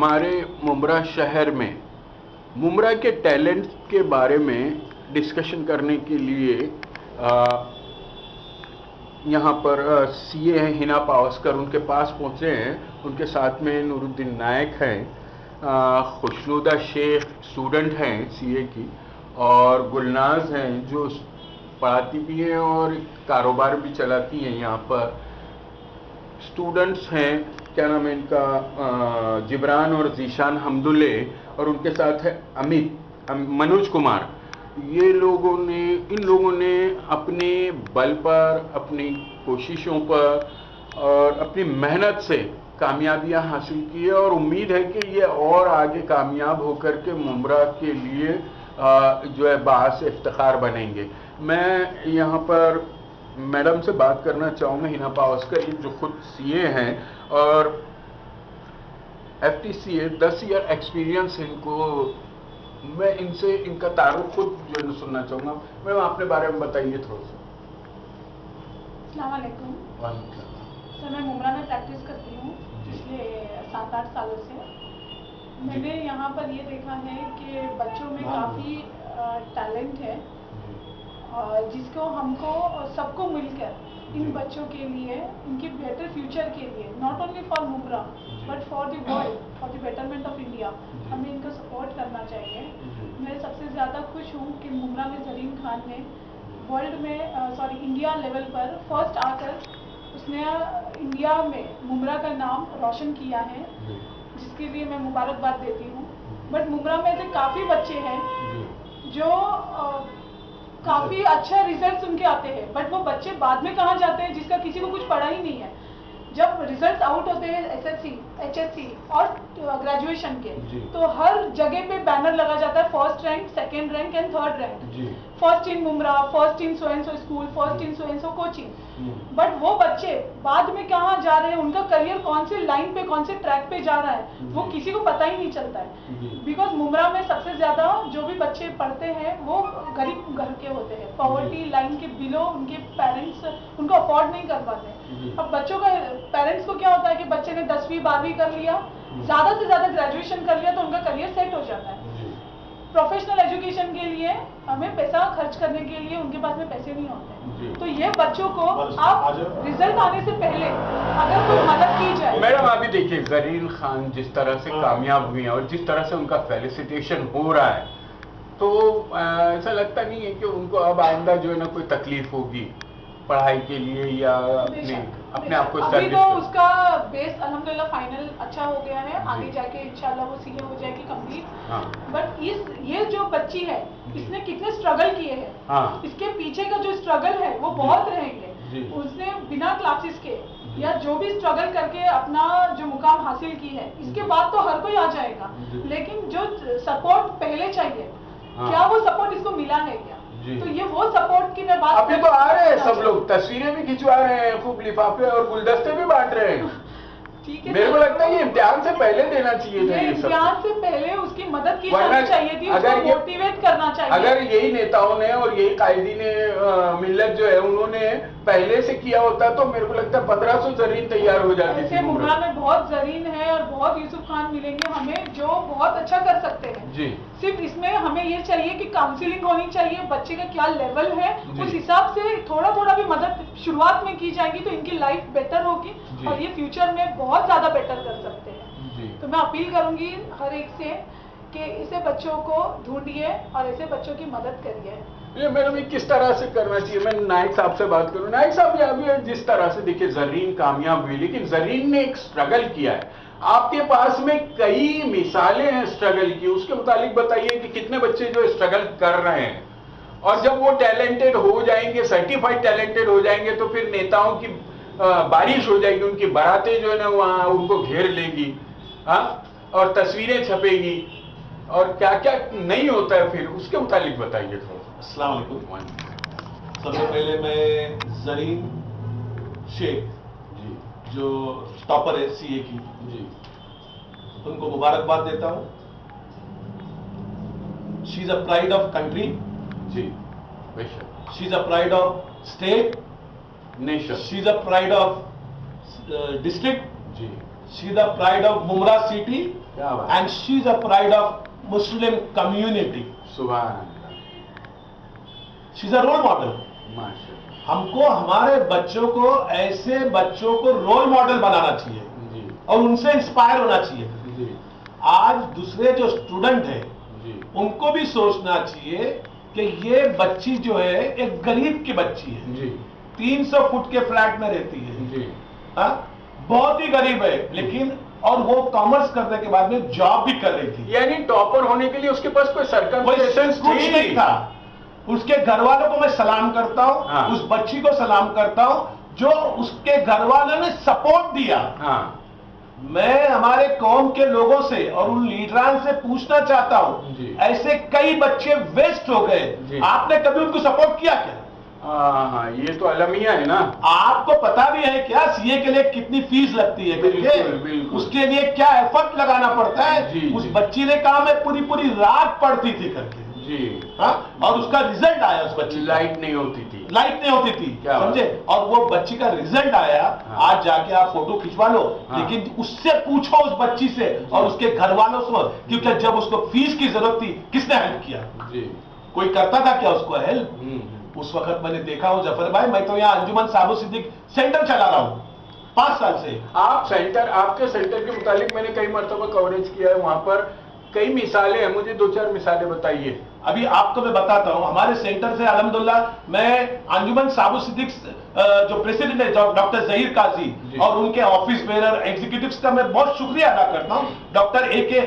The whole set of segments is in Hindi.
हमारे मुमरा शहर में मुमरा के टैलेंट के बारे में डिस्कशन करने के लिए यहाँ पर सीए हैं हिना पावस्कर, उनके पास पहुँचे हैं। उनके साथ में नूरुद्दीन नायक हैं, खुशनुदा शेख स्टूडेंट हैं सीए की, और गुलनाज हैं जो पढ़ाती भी हैं और कारोबार भी चलाती हैं। यहाँ पर स्टूडेंट्स हैं, क्या नाम है इनका, जिब्रान और जीशान हमदुल्ले, और उनके साथ है मनोज कुमार। इन लोगों ने अपने बल पर, अपनी कोशिशों पर और अपनी मेहनत से कामयाबियां हासिल की है, और उम्मीद है कि ये और आगे कामयाब होकर के मुमरा के लिए जो है बाअस इफ्तिखार बनेंगे। मैं यहाँ पर मैडम से बात करना चाहूँगा, हिना पावस्कर, जो खुद सीए हैं और FTCA 10 ईयर एक्सपीरियंस इनको। मैं इनसे इनका तारुफ खुद जो है सुनना चाहूँगा। मैडम अपने बारे में बताइए थोड़ा सा। अस्सलाम वालेकुम सर, मैं मुमरा में प्रैक्टिस करती हूँ पिछले 7-8 सालों से। मैंने यहाँ पर ये देखा है कि बच्चों में काफ़ी टैलेंट है, जिसको हमको सबको मिलकर इन बच्चों के लिए, इनके बेटर फ्यूचर के लिए, not only for Mumbra but for the world, for the betterment of India, हमें इनका सपोर्ट करना चाहिए। मैं सबसे ज़्यादा खुश हूँ कि मुमरा में ज़रीन खान ने वर्ल्ड में इंडिया लेवल पर फर्स्ट आकर उसने इंडिया में मुमरा का नाम रोशन किया है, जिसके लिए मैं मुबारकबाद देती हूँ। बट मुमरा में ऐसे काफ़ी बच्चे हैं जो काफ़ी अच्छा रिजल्ट्स उनके आते हैं, बट वो बच्चे बाद में कहाँ जाते हैं जिसका किसी को कुछ पढ़ा ही नहीं है। जब रिजल्ट्स आउट होते हैं SSC, HSC और ग्रेजुएशन के, तो हर जगह पे बैनर लगा जाता है first rank, second rank and third rank, first in Mumbra, first in so and so school, first in so and so coaching. But वो बच्चे बाद में कहाँ जा रहे हैं, उनका करियर कौन से लाइन पे, कौन से ट्रैक पे जा रहा है, वो किसी को पता ही नहीं चलता है। बिकॉज मुमरा में सबसे ज्यादा जो भी बच्चे पढ़ते हैं वो गरीब घर के होते हैं, पॉवर्टी लाइन के बिलो, उनके पेरेंट्स उनको अफोर्ड नहीं कर पाते। अब बच्चों का, पेरेंट्स को क्या होता है कि बच्चे ने 10वीं 12वीं कर लिया, ज्यादा से ज्यादा ग्रेजुएशन कर लिया तो उनका करियर सेट हो जाता है। प्रोफेशनल एजुकेशन के लिए हमें पैसा खर्च करने के लिए उनके पास में पैसे नहीं होते। तो ये बच्चों को आप रिजल्ट आने से पहले अगर कोई मदद की जाए। मैडम अभी देखिए ज़रीन खान जिस तरह से कामयाब हुई हैं और जिस तरह से उनका फेलिसिटेशन हो रहा है, तो ऐसा लगता नहीं है कि उनको अब आइंदा जो है ना कोई तकलीफ होगी पढ़ाई के लिए या अपने आप को अभी तो उसका बेस अल्हम्दुलिल्लाह फाइनल अच्छा हो गया है, आगे जाके इंशाल्लाह वो सीए हो जाएगी कंप्लीट। बट ये जो बच्ची है, इसने कितने स्ट्रगल किए हैं, इसके पीछे का जो स्ट्रगल है वो बहुत रहेंगे। उसने बिना क्लासेस के या जो भी स्ट्रगल करके अपना जो मुकाम हासिल की है, इसके बाद तो हर कोई आ जाएगा, लेकिन जो सपोर्ट पहले चाहिए, क्या वो सपोर्ट इसको मिला है क्या? तो ये वो सपोर्ट की मैं बात, अभी तो आ रहे हैं सब लोग, तस्वीरें भी खिंचवा रहे हैं, खूब लिफाफे और गुलदस्ते भी बांट रहे हैं। ठीक है, मेरे को लगता है ये इम्तिहान से पहले देना चाहिए था। इम्तिहान से पहले उसकी मदद की जानी चाहिए थी, उसको मोटिवेट करना चाहिए। अगर यही नेताओं ने और यही कायदीन मिल्लत जो है उन्होंने पहले से किया होता तो मेरे को लगता है 1500 ज़रीन तैयार हो जाती थी। मुमरा में बहुत ज़रीन है और बहुत यूसुफ खान मिलेंगे हमें जो बहुत अच्छा कर सकते हैं जी। सिर्फ इसमें हमें ये चाहिए कि काउंसलिंग होनी चाहिए, बच्चे का क्या लेवल है उस हिसाब से थोड़ा थोड़ा भी मदद शुरुआत में की जाएगी तो इनकी लाइफ बेटर होगी और ये फ्यूचर में बहुत ज्यादा बेटर कर सकते हैं। तो मैं अपील करूंगी हर एक से कि ऐसे बच्चों को ढूंढिए और ऐसे बच्चों की मदद करिए। ये मैडम ये किस तरह से करना चाहिए? मैं नायक साहब से बात करूं। नायक साहब ये अभी जिस तरह से देखिए ज़रीन कामयाब हुई, लेकिन ज़रीन ने एक स्ट्रगल किया है, आपके पास में कई मिसालें हैं स्ट्रगल की, उसके मुतालिक बताइए कि कितने बच्चे जो स्ट्रगल कर रहे हैं और जब वो टैलेंटेड हो जाएंगे, सर्टिफाइड टैलेंटेड हो जाएंगे, तो फिर नेताओं की बारिश हो जाएगी, उनकी बारातें जो है ना वहाँ उनको घेर लेगी, और तस्वीरें छपेगी और क्या क्या नहीं होता है, फिर उसके मुतालिक बताइए थोड़ा। अस्सलाम वालेकुम। सबसे पहले मैं ज़रीन शेख जी जो टॉपर है सीए की जी, उनको मुबारकबाद देता हूँ। She is a pride of country जी, बेशक। She is a pride of state, nation. She is a pride of district जी, she is a pride of Mumbra city क्या बात। and she is a pride of Muslim community. सुभान अल्लाह, She is a role model. माशाअल्लाह। हमको हमारे बच्चों को ऐसे बच्चों को रोल मॉडल बनाना चाहिए जी और उनसे इंस्पायर होना चाहिए। जी आज दूसरे जो स्टूडेंट है जी उनको भी सोचना चाहिए कि ये बच्ची जो है एक गरीब की बच्ची है, जी 300 फुट के फ्लैट में रहती है, जी हाँ? बहुत ही गरीब है, लेकिन और वो कॉमर्स करने के बाद में जॉब भी कर रही थी। यानी टॉपर होने के लिए उसके पास कोई कोई सर्कमस्टेंसेस कुछ नहीं था। उसके घर वालों को मैं सलाम करता हूं, हाँ। उस बच्ची को सलाम करता हूं जो उसके घर वालों ने सपोर्ट दिया। हाँ मैं हमारे कौम के लोगों से और उन लीडरान से पूछना चाहता हूं, जी। ऐसे कई बच्चे वेस्ट हो जी। गए, आपने कभी उनको सपोर्ट किया क्या? हाँ, ये तो अलमिया है ना। आपको पता भी है क्या सीए के लिए कितनी फीस लगती है करके? बिल्कुल, बिल्कुल। उसके लिए क्या एफर्ट लगाना पड़ता है? जी, उस जी। बच्ची ने कहा मैं पूरी पूरी रात पढ़ती थी करके, जी, हाँ? और उसका रिजल्ट आया उस बच्ची का। लाइट नहीं होती थी। लाइट नहीं होती थी, क्या बात। समझे? और वो बच्ची का रिजल्ट आया, हाँ। आज जाके आप फोटो खिंचवा लो, हाँ। लेकिन उससे पूछो उस बच्ची से और उसके घर वालों से, क्योंकि जब उसको फीस की जरूरत थी किसने हेल्प किया? जी कोई करता था क्या उसको हेल्प? उस वक्त मैंने देखा हूं जफर भाई, मैं तो यहाँ अंजुमन साबु सिद्दीक सेंटर चला रहा हूं 5 साल से। आप सेंटर, आपके सेंटर के मुतालिक मैंने कई मरतबा कवरेज किया है, वहां पर कई मिसालें हैं, मुझे 2-4 मिसालें बताइए। अभी आपको मैं बताता हूं, हमारे सेंटर से अल्हम्दुलिल्लाह मैं अंजुमन साबु सिद्दीक जो प्रेसिडेंट है डॉक्टर जहीर काजी और उनके ऑफिस बेरर एग्जीक्यूटिव्स का मैं बहुत शुक्रिया अदा करता हूं, डॉक्टर ए.के.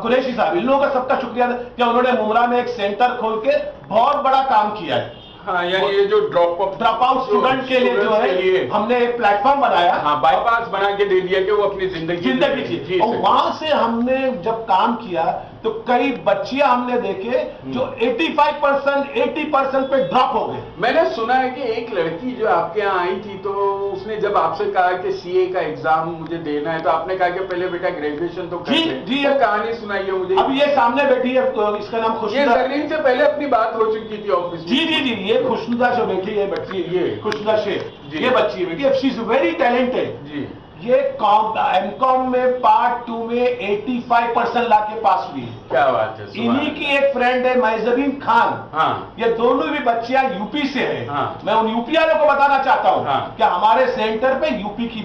कुरैशी साहब, इन लोगों का सबका शुक्रिया कि उन्होंने मुमरा में एक सेंटर खोल के बहुत बड़ा काम किया है। हाँ, यानी ये जो ड्रॉप आउट स्टूडेंट के लिए जो है हमने एक प्लेटफॉर्म बनाया, हाँ, बाईपास बना के दे दिया कि वो अपनी जिंदगी की, और वहां से हमने जब काम किया तो कई बच्चियां हमने देखे जो 85% 80% पे ड्रॉप हो गए। मैंने सुना है कि एक लड़की जो आपके यहाँ आई थी तो उसने जब आपसे कहा कि सीए का एग्जाम मुझे देना है तो आपने कहा कि पहले बेटा ग्रेजुएशन तो कर ले। जी, वो कहानी सुनाइए मुझे। अब ये सामने बैठी है, इसका नाम ये खुशनुदा। जरीन से पहले अपनी बात हो चुकी थी ऑफिस में। जी जी जी, ये खुशनुदा जो बैठी है बच्ची, ये खुशनुदा शेख, जी। ये बच्ची है बेटी, शी इज वेरी टैलेंटेड। जी, ये एमकॉम में पार्ट 2 में 85% लाके पास हुई है। क्या बात है, सुभान इन्हीं की एक फ्रेंड है मैजबीन खान, हाँ ये दोनों भी बच्चियां यूपी से हैं। हाँ। मैं उन यूपी वालों को बताना चाहता हूं हाँ। कि हमारे सेंटर पे यूपी की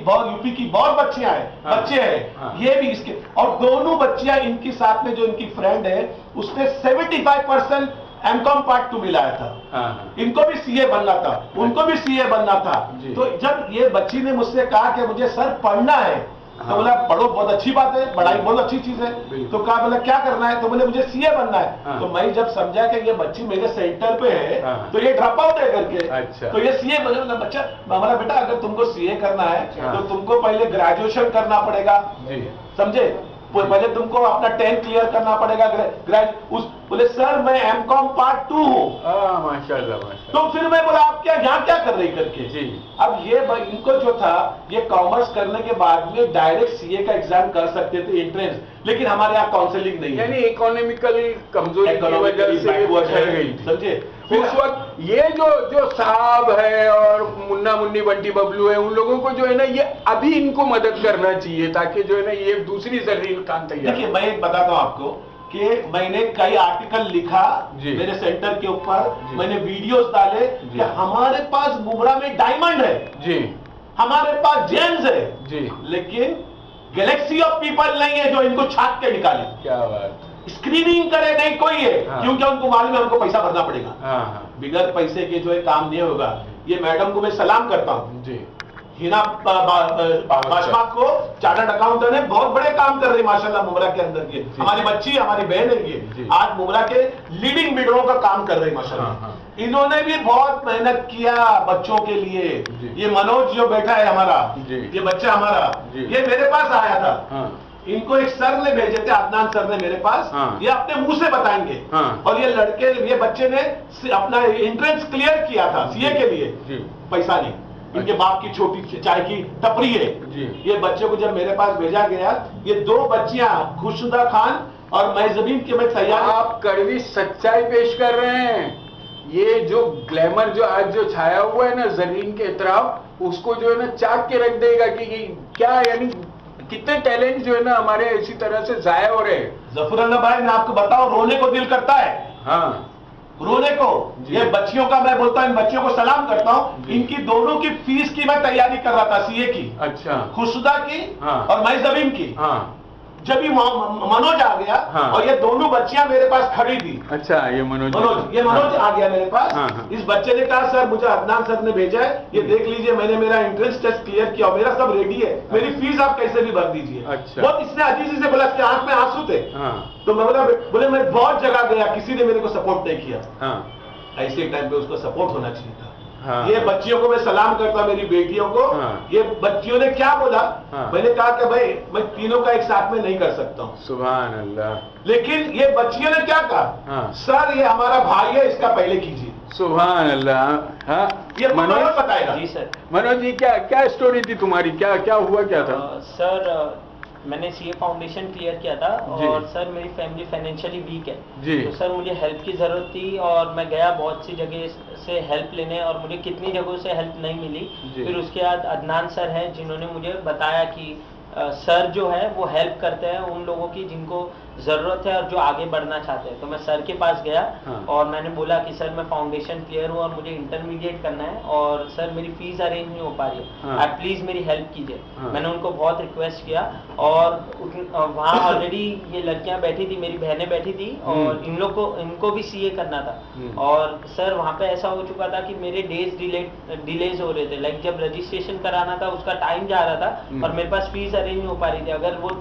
बहुत बच्चियां हैं, हाँ। बच्चे हैं, हाँ। ये भी इसके, और दोनों बच्चियां इनके साथ में जो इनकी फ्रेंड है उसने 75% एमकॉम पार्ट 2 मिलाया था। हाँ, इनको भी सीए बनना था, उनको भी सीए बनना था। जी। तो जब ये बच्ची ने मुझसे कहा कि मुझे सर पढ़ना है, तो हाँ। बोला पढ़ो, बहुत अच्छी बात है, पढ़ाई बहुत अच्छी चीज है। बिल्कुल। तो कहा बोला क्या करना है, तो बोले मुझे सीए बनना है। हाँ। तो मैं जब समझा कि ये बच्ची मेरे सेंटर पे है, हाँ। तो ये ड्रॉप आउट है करके, अच्छा। तो ये सीए बोला बच्चा, हमारा बेटा अगर तुमको सीए करना है हाँ। तो तुमको पहले ग्रेजुएशन करना पड़ेगा, जी, समझे? पहले तुमको अपना 10th क्लियर करना पड़ेगा, बोले सर मैं एमकॉम पार्ट 2 हूं। माशाल्लाह माशाल्लाह। तो फिर मैं बोला आप यहाँ क्या कर रही करके? जी। अब ये इनको जो था, ये कॉमर्स करने के बाद में डायरेक्ट सीए का एग्जाम कर सकते थे एंट्रेंस, लेकिन हमारे यहाँ काउंसलिंग नहीं है, यानी इकोनॉमिकल कमजोरी की वजह से वो चल गई थी। समझे? उस वक्त ये जो साहब है और मुन्ना मुन्नी बंटी बबलू है, उन लोगों को जो है ना, ये अभी इनको मदद करना चाहिए ताकि जो है ना ये दूसरी जरीन खान तैयार। देखिए मैं एक बताता हूँ आपको कि मैंने कई आर्टिकल लिखा जी। मेरे सेंटर के ऊपर, जी। मैंने वीडियोस डाले कि हमारे पास मुमरा में डायमंड है, जी हमारे पास जेम्स है, जी, लेकिन गैलेक्सी ऑफ पीपल नहीं है जो इनको छाप के निकाले, क्या बात। स्क्रीनिंग करे नहीं कोई है। हाँ। क्योंकि उनको मालूम है हमको पैसा भरना पड़ेगा, हाँ, बिगर पैसे के जो है काम नहीं होगा। ये मैडम को मैं सलाम करता हूँ, जी, हिना बाशमा को, चार्टर्ड अकाउंटेंट है, बहुत बड़े काम कर रही है माशाल्लाह मुमरा के अंदर के। हमारी बच्ची, हमारी बहन है ये, जी। आज मुमरा के लीडिंग लीडरों का काम कर रही है माशाल्लाह। हाँ, हाँ। इन्होंने भी बहुत मेहनत किया बच्चों के लिए। जी। ये मनोज जो बैठा है हमारा, जी। ये बच्चा हमारा, जी। ये मेरे पास आया था, हाँ, इनको एक सर ने भेजे थे, अदनान सर ने मेरे पास, हाँ। ये अपने मुंह से बताएंगे। हाँ। और ये बच्चे ने अपना एंट्रेंस क्लियर किया था सीए के लिए, जी, पैसा नहीं, इनके बाप की छोटी चाय की टपरी है। जी। ये बच्चे को जब मेरे पास भेजा गया, ये 2 बच्चियां खुशनुदा खान और मैजबीन के मैं तैयार। आप कड़वी सच्चाई पेश कर रहे हैं। ये जो ग्लैमर जो आज जो छाया हुआ है ना जरीन के इतराफ, उसको जो है ना चाक के रख देगा कि क्या, यानी कितने टैलेंट जो है ना हमारे इसी तरह से जाया हो रहे हैं। जफरुल्लाह भाई मैं आपको बताऊं, रोने को दिल करता है, हाँ रोने को। ये बच्चियों का मैं बोलता हूं, इन बच्चियों को सलाम करता हूं। इनकी दोनों की फीस की मैं तैयारी कर रहा था, सीए की, अच्छा, खुशदा की हाँ। और मैजबीन की। हाँ जब ये मनोज आ गया, हाँ। और ये दोनों बच्चियां मेरे पास खड़ी थी। अच्छा, ये मनोज मनोज आ गया मेरे पास। हाँ, हाँ। इस बच्चे ने कहा सर मुझे अदनान सर ने भेजा है, ये देख लीजिए, मैंने मेरा एंट्रेंस टेस्ट क्लियर किया, मेरा सब रेडी है, मेरी फीस आप कैसे भी भर दीजिए। अच्छा। बहुत इसने अजीजी से बोला, इसके आंख में आंसू थे। हाँ तो मैं बोले मैं बहुत जगह गया, किसी ने मेरे को सपोर्ट नहीं किया। हाँ ऐसे टाइम पे उसको सपोर्ट होना चाहिए था। हाँ। ये बच्चियों को मैं सलाम करता, मेरी बेटियों को। हाँ। ये बच्चियों ने क्या बोला, हाँ। मैंने कहा कि भाई मैं तीनों का एक साथ में नहीं कर सकता हूं, सुभान अल्लाह, लेकिन ये बच्चियों ने क्या कहा, हाँ। सर ये हमारा भाई है, इसका पहले कीजिए। सुभान अल्लाह। हाँ, ये मनोज बताएगा। जी सर। मनोज जी, क्या क्या स्टोरी थी तुम्हारी, क्या क्या हुआ, क्या था? सर मैंने सीए फाउंडेशन क्लियर किया था, जी। और सर मेरी फैमिली फाइनेंशियली वीक है, जी। तो सर मुझे हेल्प की ज़रूरत थी, और मैं गया बहुत सी जगह से हेल्प लेने, और मुझे कितनी जगहों से हेल्प नहीं मिली। जी। फिर उसके बाद अदनान सर हैं जिन्होंने मुझे बताया कि सर जो है वो हेल्प करते हैं उन लोगों की जिनको ज़रूरत है और जो आगे बढ़ना चाहते हैं। तो मैं सर के पास गया, हाँ। और मैंने बोला कि सर मैं फाउंडेशन क्लियर हूँ और मुझे इंटरमीडिएट करना है, और सर मेरी फीस अरेंज नहीं हो पा रही है, हाँ। आप प्लीज़ मेरी हेल्प कीजिए। हाँ। मैंने उनको बहुत रिक्वेस्ट किया, और वहाँ ऑलरेडी ये लड़कियाँ बैठी थी, मेरी बहनें बैठी थी, और इनको भी सीए करना था। और सर वहाँ पे ऐसा हो चुका था कि मेरे डेज डिलेज हो रहे थे, लाइक जब रजिस्ट्रेशन कराना था उसका टाइम जा रहा था, और मेरे पास फीस अरेंज नहीं हो पा रही थी। अगर वो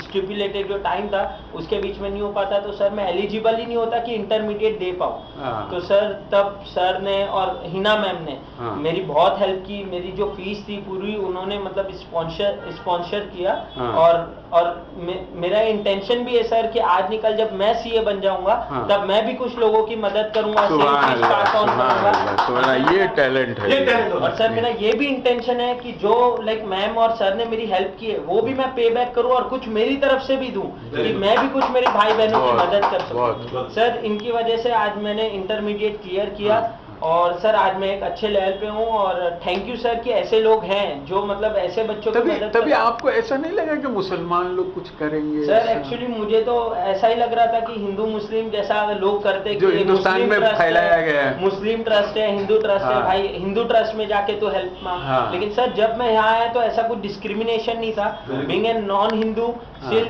स्टिपुलेटेड जो टाइम था उसके बीच में नहीं हो पाता तो सर मैं एलिजिबल ही नहीं होता कि इंटरमीडिएट दे पाऊँ। हाँ। तो सर तब सर ने और हिना मैम ने हाँ। मेरी बहुत हेल्प की, मेरी जो फीस थी पूरी उन्होंने मतलब स्पॉन्सर किया। हाँ। और मेरा इंटेंशन भी है सर कि आज निकल जब मैं सीए बन जाऊंगा, हाँ। तब मैं भी कुछ लोगों की मदद करूंगा, सुभान अल्लाह, सुभान अल्लाह, सुभान अल्लाह, ये टैलेंट है। ये टैलेंट और सर मेरा ये भी इंटेंशन है कि जो लाइक मैम और सर ने मेरी हेल्प की है वो भी मैं पे बैक करूं, और कुछ मेरी तरफ से भी दूं कि मैं भी कुछ मेरी भाई बहनों की बहुत, मदद कर बहुत। सकूं। सर इनकी वजह से आज मैंने इंटरमीडिएट क्लियर किया, और सर आज मैं एक अच्छे लेवल पे हूँ, और थैंक यू सर कि ऐसे लोग हैं जो मतलब ऐसे बच्चों की तभी मदद तभी कर- आपको ऐसा नहीं लगा कि मुसलमान लोग कुछ करेंगे? सर ऐसा? एक्चुअली मुझे तो ऐसा ही लग रहा था कि हिंदू मुस्लिम जैसा लोग करते जो कि हिंदुस्तान मुस्लिम में ट्रस्ट फैलाया है, गया है। मुस्लिम ट्रस्ट है, हिंदू ट्रस्ट हाँ। है, भाई हिंदू ट्रस्ट में जाके तो हेल्प मांग। हाँ। लेकिन सर जब मैं यहाँ आया तो ऐसा कुछ डिस्क्रिमिनेशन नहीं था। Being a non Hindu, still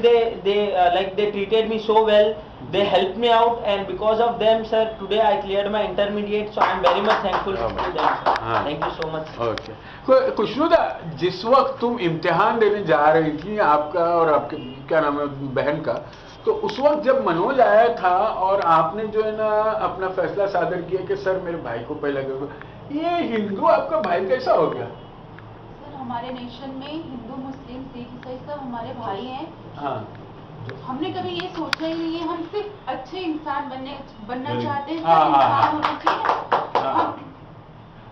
they treated me so well, they helped me out, and because of them sir today I cleared my intermediate, so I am very much thankful to them sir. हाँ। Thank you so much. Okay. Khushnuda, जिस वक्त तुम इम्तिहान देने जा रही थी, आपका और आपके क्या नाम है बहन का, तो उस वक्त जब मनोज आया था और आपने जो है ना अपना फैसला सादर किया कि सर मेरे भाई को पहले करो, ये हिंदू आपका भाई कैसा हो गया? सर हमारे नेशन में हिंदू मुस्लिम सिख ईसाई सब हमारे भाई हैं। हाँ। हमने कभी ये सोचा ही नहीं है, हम सिर्फ अच्छे इंसान बनना चाहते हैं, हाँ, सब हाँ, इंसान होना चाहिए। हाँ। हम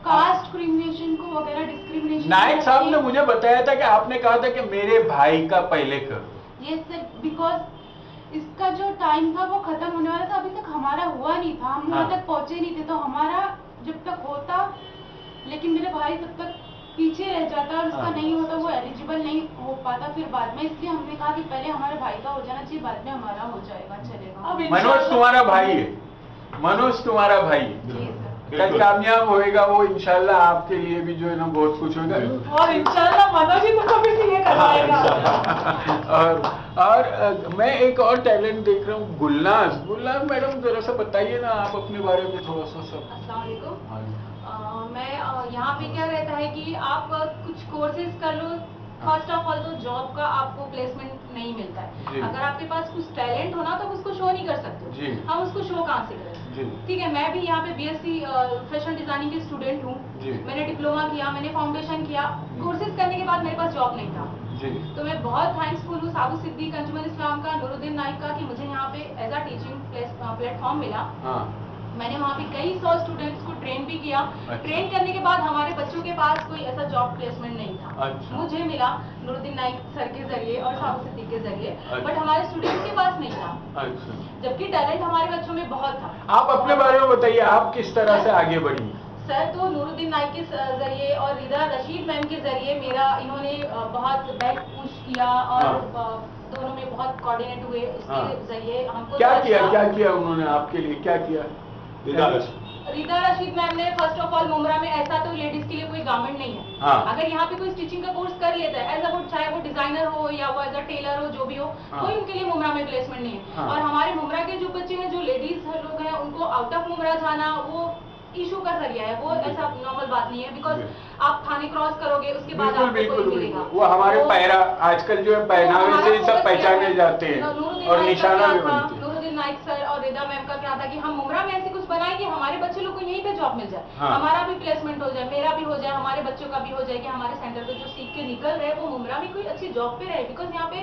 कास्ट डिस्क्रिमिनेशन को वगैरह डिस्क्रिमिनेशन नायक साहब ने मुझे बताया था कि आपने कहा था कि मेरे भाई का पहले करो। ये सर बिकॉज इसका जो टाइम था वो खत्म होने वाला था, अभी तक हमारा हुआ नहीं था, हम वहाँ हाँ। तक पहुंचे नहीं थे, तो हमारा जब तक होता, लेकिन मेरे भाई तब तक पीछे रह जाता और उसका हाँ। नहीं होता, वो एलिजिबल नहीं हो पाता फिर बाद में, इसलिए हमने कहा कि पहले हमारे भाई का हो जाना चाहिए, बाद में हमारा हो जाएगा, चलेगा। अब मनोज तुम्हारा भाई है, मनोज तुम्हारा भाई है, जी सर। कल कामयाब होएगा वो, इंशाल्लाह आपके लिए भी जो है ना बहुत कुछ होगा। और इंशाल्लाह मनोज ही तुमको भी सीए करवाएगा। और मैं एक और टैलेंट देख रहा हूँ, गुलनाज मैडम, जरा सा बताइए ना आप अपने बारे में थोड़ा सा सब। अस्सलाम वालेकुम। मैं यहाँ पे क्या रहता है कि आप कुछ कोर्सेज कर लो, फर्स्ट ऑफ ऑल तो जॉब का आपको प्लेसमेंट नहीं मिलता जी। है। अगर आपके पास कुछ टैलेंट हो ना तो उसको शो नहीं कर सकते जी। हो, हम उसको शो कहाँ से जी। करें। ठीक है, मैं भी यहाँ पे बीएससी फैशन डिजाइनिंग की स्टूडेंट हूँ, जी। मैंने डिप्लोमा किया, मैंने फाउंडेशन किया, कोर्सेज करने के बाद मेरे पास जॉब नहीं था। जी। तो मैं बहुत थैंक्सफुल हूँ साबु सिद्दीक अंजुमन इस्लाम का, नूरुद्दीन नाइक का, कि मुझे यहाँ पे एज अ टीचिंग प्लेटफॉर्म मिला। हाँ। मैंने वहाँ पे कई 100 स्टूडेंट्स को ट्रेन भी किया। अच्छा। ट्रेन करने के बाद हमारे बच्चों के पास कोई ऐसा जॉब प्लेसमेंट नहीं था। अच्छा। मुझे मिला नूरुद्दीन नाइक सर के जरिए और साबु सिद्दीक के जरिए, अच्छा। बट हमारे स्टूडेंट्स के पास नहीं था, अच्छा, जबकि टैलेंट हमारे बच्चों में बहुत था। आप अपने बारे में बताइए, आप किस तरह से आगे बढ़ी? सर तो नूरुद्दीन नाइक के जरिए और रिदा रशीद मैम के जरिए मेरा इन्होंने बहुत बैक पुश किया और दोनों में बहुत कोऑर्डिनेट हुए, इसके जरिए हमको क्या किया उन्होंने आपके लिए, क्या किया? रिदा रशीद मैम ने फर्स्ट ऑफ ऑल मुमरा में ऐसा तो लेडीज के लिए कोई गारमेंट नहीं है। अगर यहाँ पे कोई स्टिचिंग का कोर्स कर लेता है एज अ चाहे वो डिजाइनर हो या वो एज अ टेलर हो, जो भी हो, कोई उनके लिए मुमरा में प्लेसमेंट नहीं है। और हमारे मुमरा के जो बच्चे हैं, जो लेडीज लोग हैं, उनको आउट ऑफ मुमरा जाना वो इशू का जरिया है, वो ऐसा नॉर्मल बात नहीं है। बिकॉज आप थाने क्रॉस करोगे उसके बाद आपको कोई मिलेगा। वो हमारे पहरा आजकल जो है पहनावे से सब पहचाने जाते हैं और निशाना भी बनते हैं। नूरुद्दीन नाइक सर और रिदा मैम का क्या था कि हम मुमरा में ऐसे कुछ बनाए कि हमारे बच्चे लोग को यहीं पे जॉब मिल जाए, हमारा भी प्लेसमेंट हो जाए, मेरा भी हो जाए, हमारे बच्चों का भी हो जाए कि हमारे सेंटर पे जो सीख के निकल रहे हैं वो मुमरा में कोई अच्छी जॉब पे रहे। बिकॉज यहाँ पे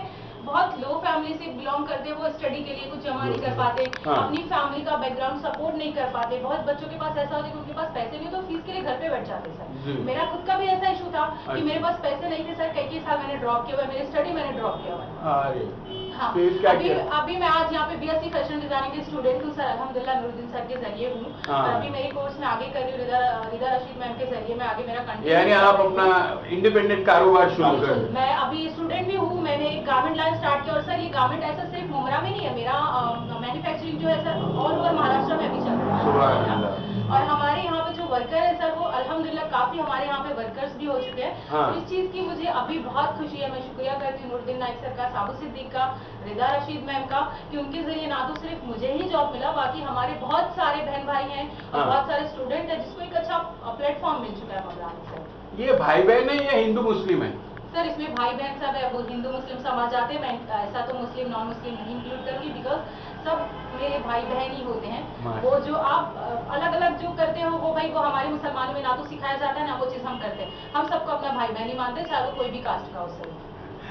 बहुत लो फैमिली से बिलोंग करते हैं, वो स्टडी के लिए कुछ जमा नहीं कर पाते, अपनी फैमिली का बैकग्राउंड सपोर्ट नहीं कर पाते। बहुत बच्चों के पास ऐसा होता है कि उनके पास पैसे नहीं तो फीस के लिए घर पे बैठ जाते सर। मेरा खुद का भी ऐसा इशू था कि मेरे पास पैसे नहीं थे सर, कई साल मैंने ड्रॉप किया हुआ है, मेरी स्टडी मैंने ड्रॉप किया हुआ है। हाँ, अभी मैं आज यहाँ पे BSc फैशन डिजाइनिंग की स्टूडेंट हूँ सर, अल्हम्दुलिल्लाह नूरुद्दीन सर के जरिए हूँ। और अभी मेरे कोर्स में आगे कर रही हूँ रिदा रशीद मैम के जरिए, मैं आगे मेरा कंटिन्यू, यानी आप अपना इंडिपेंडेंट कारोबार शुरू कर। मैं अभी स्टूडेंट भी हूँ, मैंने एक गारमेंट लाइन स्टार्ट किया। और सर ये गारमेंट ऐसा सिर्फ मुमरा में नहीं है, मेरा मैन्युफैक्चरिंग जो है सर ऑल ओवर महाराष्ट्र में भी चल रहा है। और हमारे यहाँ पे जो वर्कर है सर, वो अल्हम्दुलिल्लाह काफी हमारे यहाँ पे वर्कर्स भी हो चुके हैं। तो इस चीज की मुझे अभी बहुत खुशी है। मैं शुक्रिया करती हूँ नूरुद्दीन नाइक सर का, साबु सिद्दीक का, रिदा रशीद मैम का, कि उनके जरिए ना तो सिर्फ मुझे ही जॉब मिला, बाकी हमारे बहुत सारे बहन भाई हैं और बहुत सारे स्टूडेंट हैं जिसको एक अच्छा प्लेटफॉर्म मिल चुका है मौलाना सर। ये भाई बहन है या हिंदू मुस्लिम है? सर इसमें भाई बहन सब है, वो हिंदू मुस्लिम समझ जाते हैं, मैं ऐसा तो मुस्लिम नॉन मुस्लिम नहीं इंक्लूड करूँगी, बिकॉज सब मेरे भाई बहन ही होते हैं। वो जो आप अलग अलग जो करते हो वो भाई वो हमारे मुसलमानों में ना तो सिखाया जाता है ना वो चीज़ हम करते हैं। हम सबको अपना भाई बहन ही मानते हैं, चाहे वो कोई भी कास्ट का हो सर।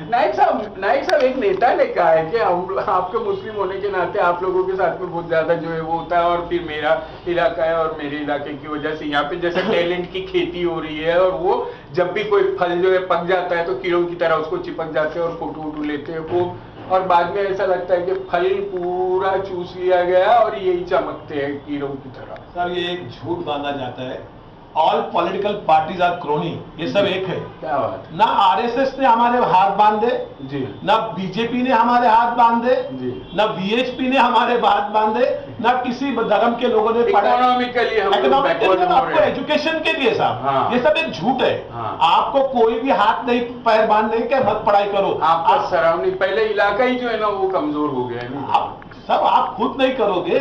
नाइक साहब एक नेता ने कहा है कि हम आपके मुस्लिम होने के नाते आप लोगों के साथ में बहुत ज्यादा जो है वो होता है, और फिर मेरा इलाका है और मेरे इलाके की वजह से यहाँ पे जैसे टैलेंट की खेती हो रही है, और वो जब भी कोई फल जो है पक जाता है तो कीड़ों की तरह उसको चिपक जाते हैं और फोटो वोटो लेते हैं वो, और बाद में ऐसा लगता है कि फल पूरा चूस लिया गया और यही चमकते हैं कीड़ों की तरह। सर ये एक झूठ माना जाता है, all political parties are crony, ये सब एक है। क्या बात? ना आरएसएस ने हमारे हाथ बांधे जी, ना बीजेपी ने हमारे हाथ बांधे जी, ना बीएचपी ने हमारे हाथ बांधे, ना किसी धर्म के लोगों ने इकोनॉमिकली आपको एजुकेशन के लिए साहब ये सब एक झूठ है। आपको कोई भी हाथ नहीं पैर बांधने के मत पढ़ाई करो, आपका सराउंडिंग पहले इलाका ही जो है ना वो कमजोर हो गया है। सब आप खुद नहीं करोगे।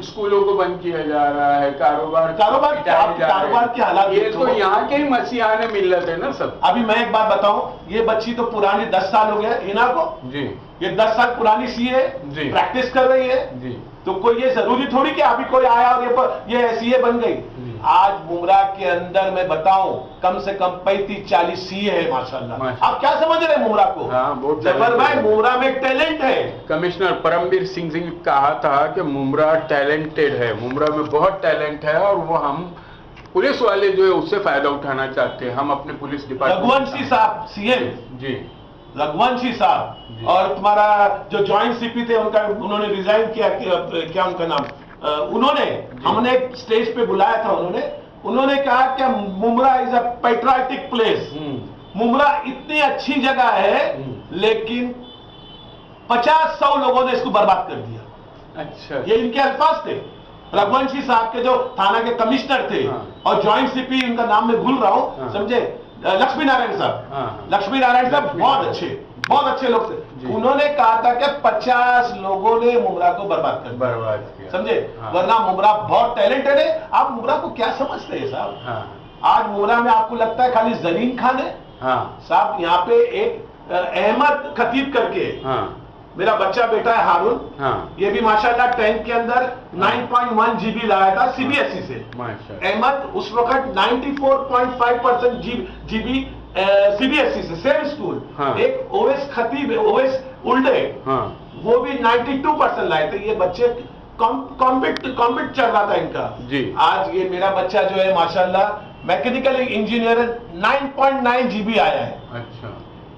स्कूलों को बंद किया जा रहा है, कारोबार के हालात ये तो यहाँ के ही मसीहाने मिल्लत है ना सब। अभी मैं एक बात बताऊं, ये बच्ची तो पुरानी 10 साल हो गया हिना को जी, ये 10 साल पुरानी सीए प्रैक्टिस कर रही है जी। तो कोई ये जरूरी थोड़ी कि अभी कोई आया और ये सीए बन गई। आज मुमरा के अंदर मैं बताऊं कम से कम 35-40 सीए है माशाल्लाह। आप क्या समझ रहे हैं मुमरा को? जफर भाई मुमरा में टैलेंट है। कमिश्नर परमवीर सिंह जी कहा था कि मुमरा टैलेंटेड है, मुमरा में बहुत टैलेंट है और वो हम पुलिस वाले जो है उससे फायदा उठाना चाहते हैं। हम अपने पुलिस डिपार्टमेंट रघुवंशी साहब सीएम जी, रघुवंशी साहब और तुम्हारा जो ज्वाइंट सीपी थे उन्होंने रिजाइन किया, क्या उनका नाम, उन्होंने हमने एक स्टेज पे बुलाया था, उन्होंने कहा कि Mumbra is a patriotic place. Mumbra इतनी अच्छी जगह है लेकिन 50-100 लोगों ने इसको बर्बाद कर दिया। अच्छा, ये इनके अल्फाज थे। रघुवंशी साहब के जो थाना के कमिश्नर थे और ज्वाइंट सीपी, उनका नाम मैं भूल रहा हूं, समझे, लक्ष्मी नारायण साहब। लक्ष्मी नारायण साहब बहुत अच्छे लोग थे। उन्होंने कहा था कि 50 लोगों ने मुमरा को बर्बाद किया, समझे। वरना मुमरा बहुत टैलेंटेड है। आप मुमरा को क्या समझते हैं साहब? आज मुमरा में आपको लगता है खाली जरीन खान है साहब? यहाँ पे एक अहमद खतीब करके मेरा बच्चा बेटा है हारून, ये भी माशाल्लाह 10th के अंदर 9.1 GB लाया था सीबीएसई से। अहमद उस वक्त 94.5% GB सीबीएसई से, सेम स्कूल। एक ओवैस खतीब, ओवैस उल्डे, वो भी 92% लाए थे। ये बच्चे कॉम्पिट चल रहा था इनका जी। आज ये मेरा बच्चा जो है माशाल्लाह मैकेनिकल इंजीनियर 9.9 GB आया है। अच्छा,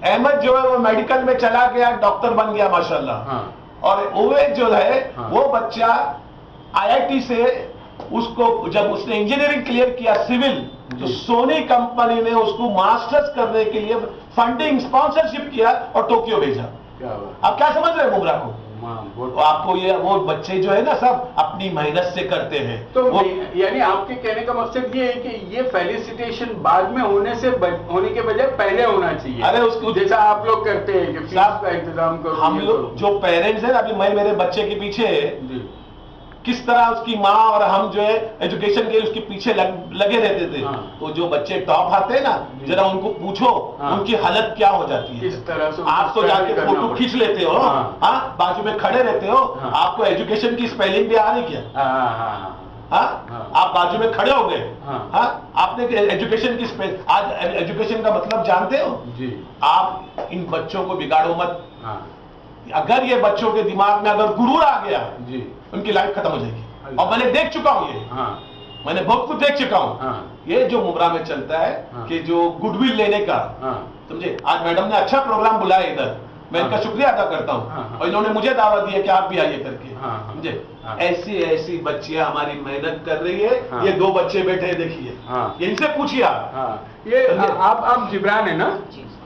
अहमद जो है वो मेडिकल में चला गया, डॉक्टर बन गया माशाल्लाह। और ओवैस जो है वो बच्चा आईआईटी से उसको जब उसने इंजीनियरिंग क्लियर किया सिविल, तो सोनी कंपनी ने उसको मास्टर्स करने के लिए फंडिंग स्पॉन्सरशिप किया और टोक्यो भेजा। आप क्या समझ रहे हैं मुमरा को? तो आपको ये वो बच्चे जो है ना सब अपनी मेहनत से करते हैं। तो यानी आपके कहने का मकसद ये है कि ये फेलिसिटेशन बाद में होने के बजाय पहले होना चाहिए। अरे उसको जैसा आप लोग करते हैं कि फीस का इंतजाम करो। हम लोग जो पेरेंट्स हैं, अभी मैं मेरे बच्चे के पीछे किस तरह उसकी माँ और हम जो है एजुकेशन के उसके पीछे लगे रहते थे। तो जो बच्चे टॉप आते हैं ना, जरा उनको पूछो उनकी हालत क्या हो जाती है। किस तरह से आप तो जाके फोटो खींच लेते हो, हाँ बाजू में खड़े रहते हो, आपको एजुकेशन की स्पेलिंग भी आ रही क्या? आप बाजू में खड़े हो गए, आपने एजुकेशन की आज एजुकेशन का मतलब जानते हो? आप इन बच्चों को बिगाड़ो मत। अगर ये बच्चों के दिमाग में अगर गुरूर आ गया, उनकी लाइफ खत्म हो जाएगी। और मैंने देख चुका हूं ये, मैंने बहुत कुछ देख चुका हूं। ये जो मुमरा में चलता है कि जो गुडविल लेने का, समझे, आज मैडम ने अच्छा प्रोग्राम बुलाया इधर, मैं इनका शुक्रिया अदा करता हूं। और इन्होंने मुझे दावत दी है कि आप भी आइए करके, समझे। ऐसी ऐसी बच्चियां हमारी मेहनत कर रही है। ये 2 बच्चे बैठे हैं, देखिए, इनसे पूछिए आप। ये आप जिब्रान है ना?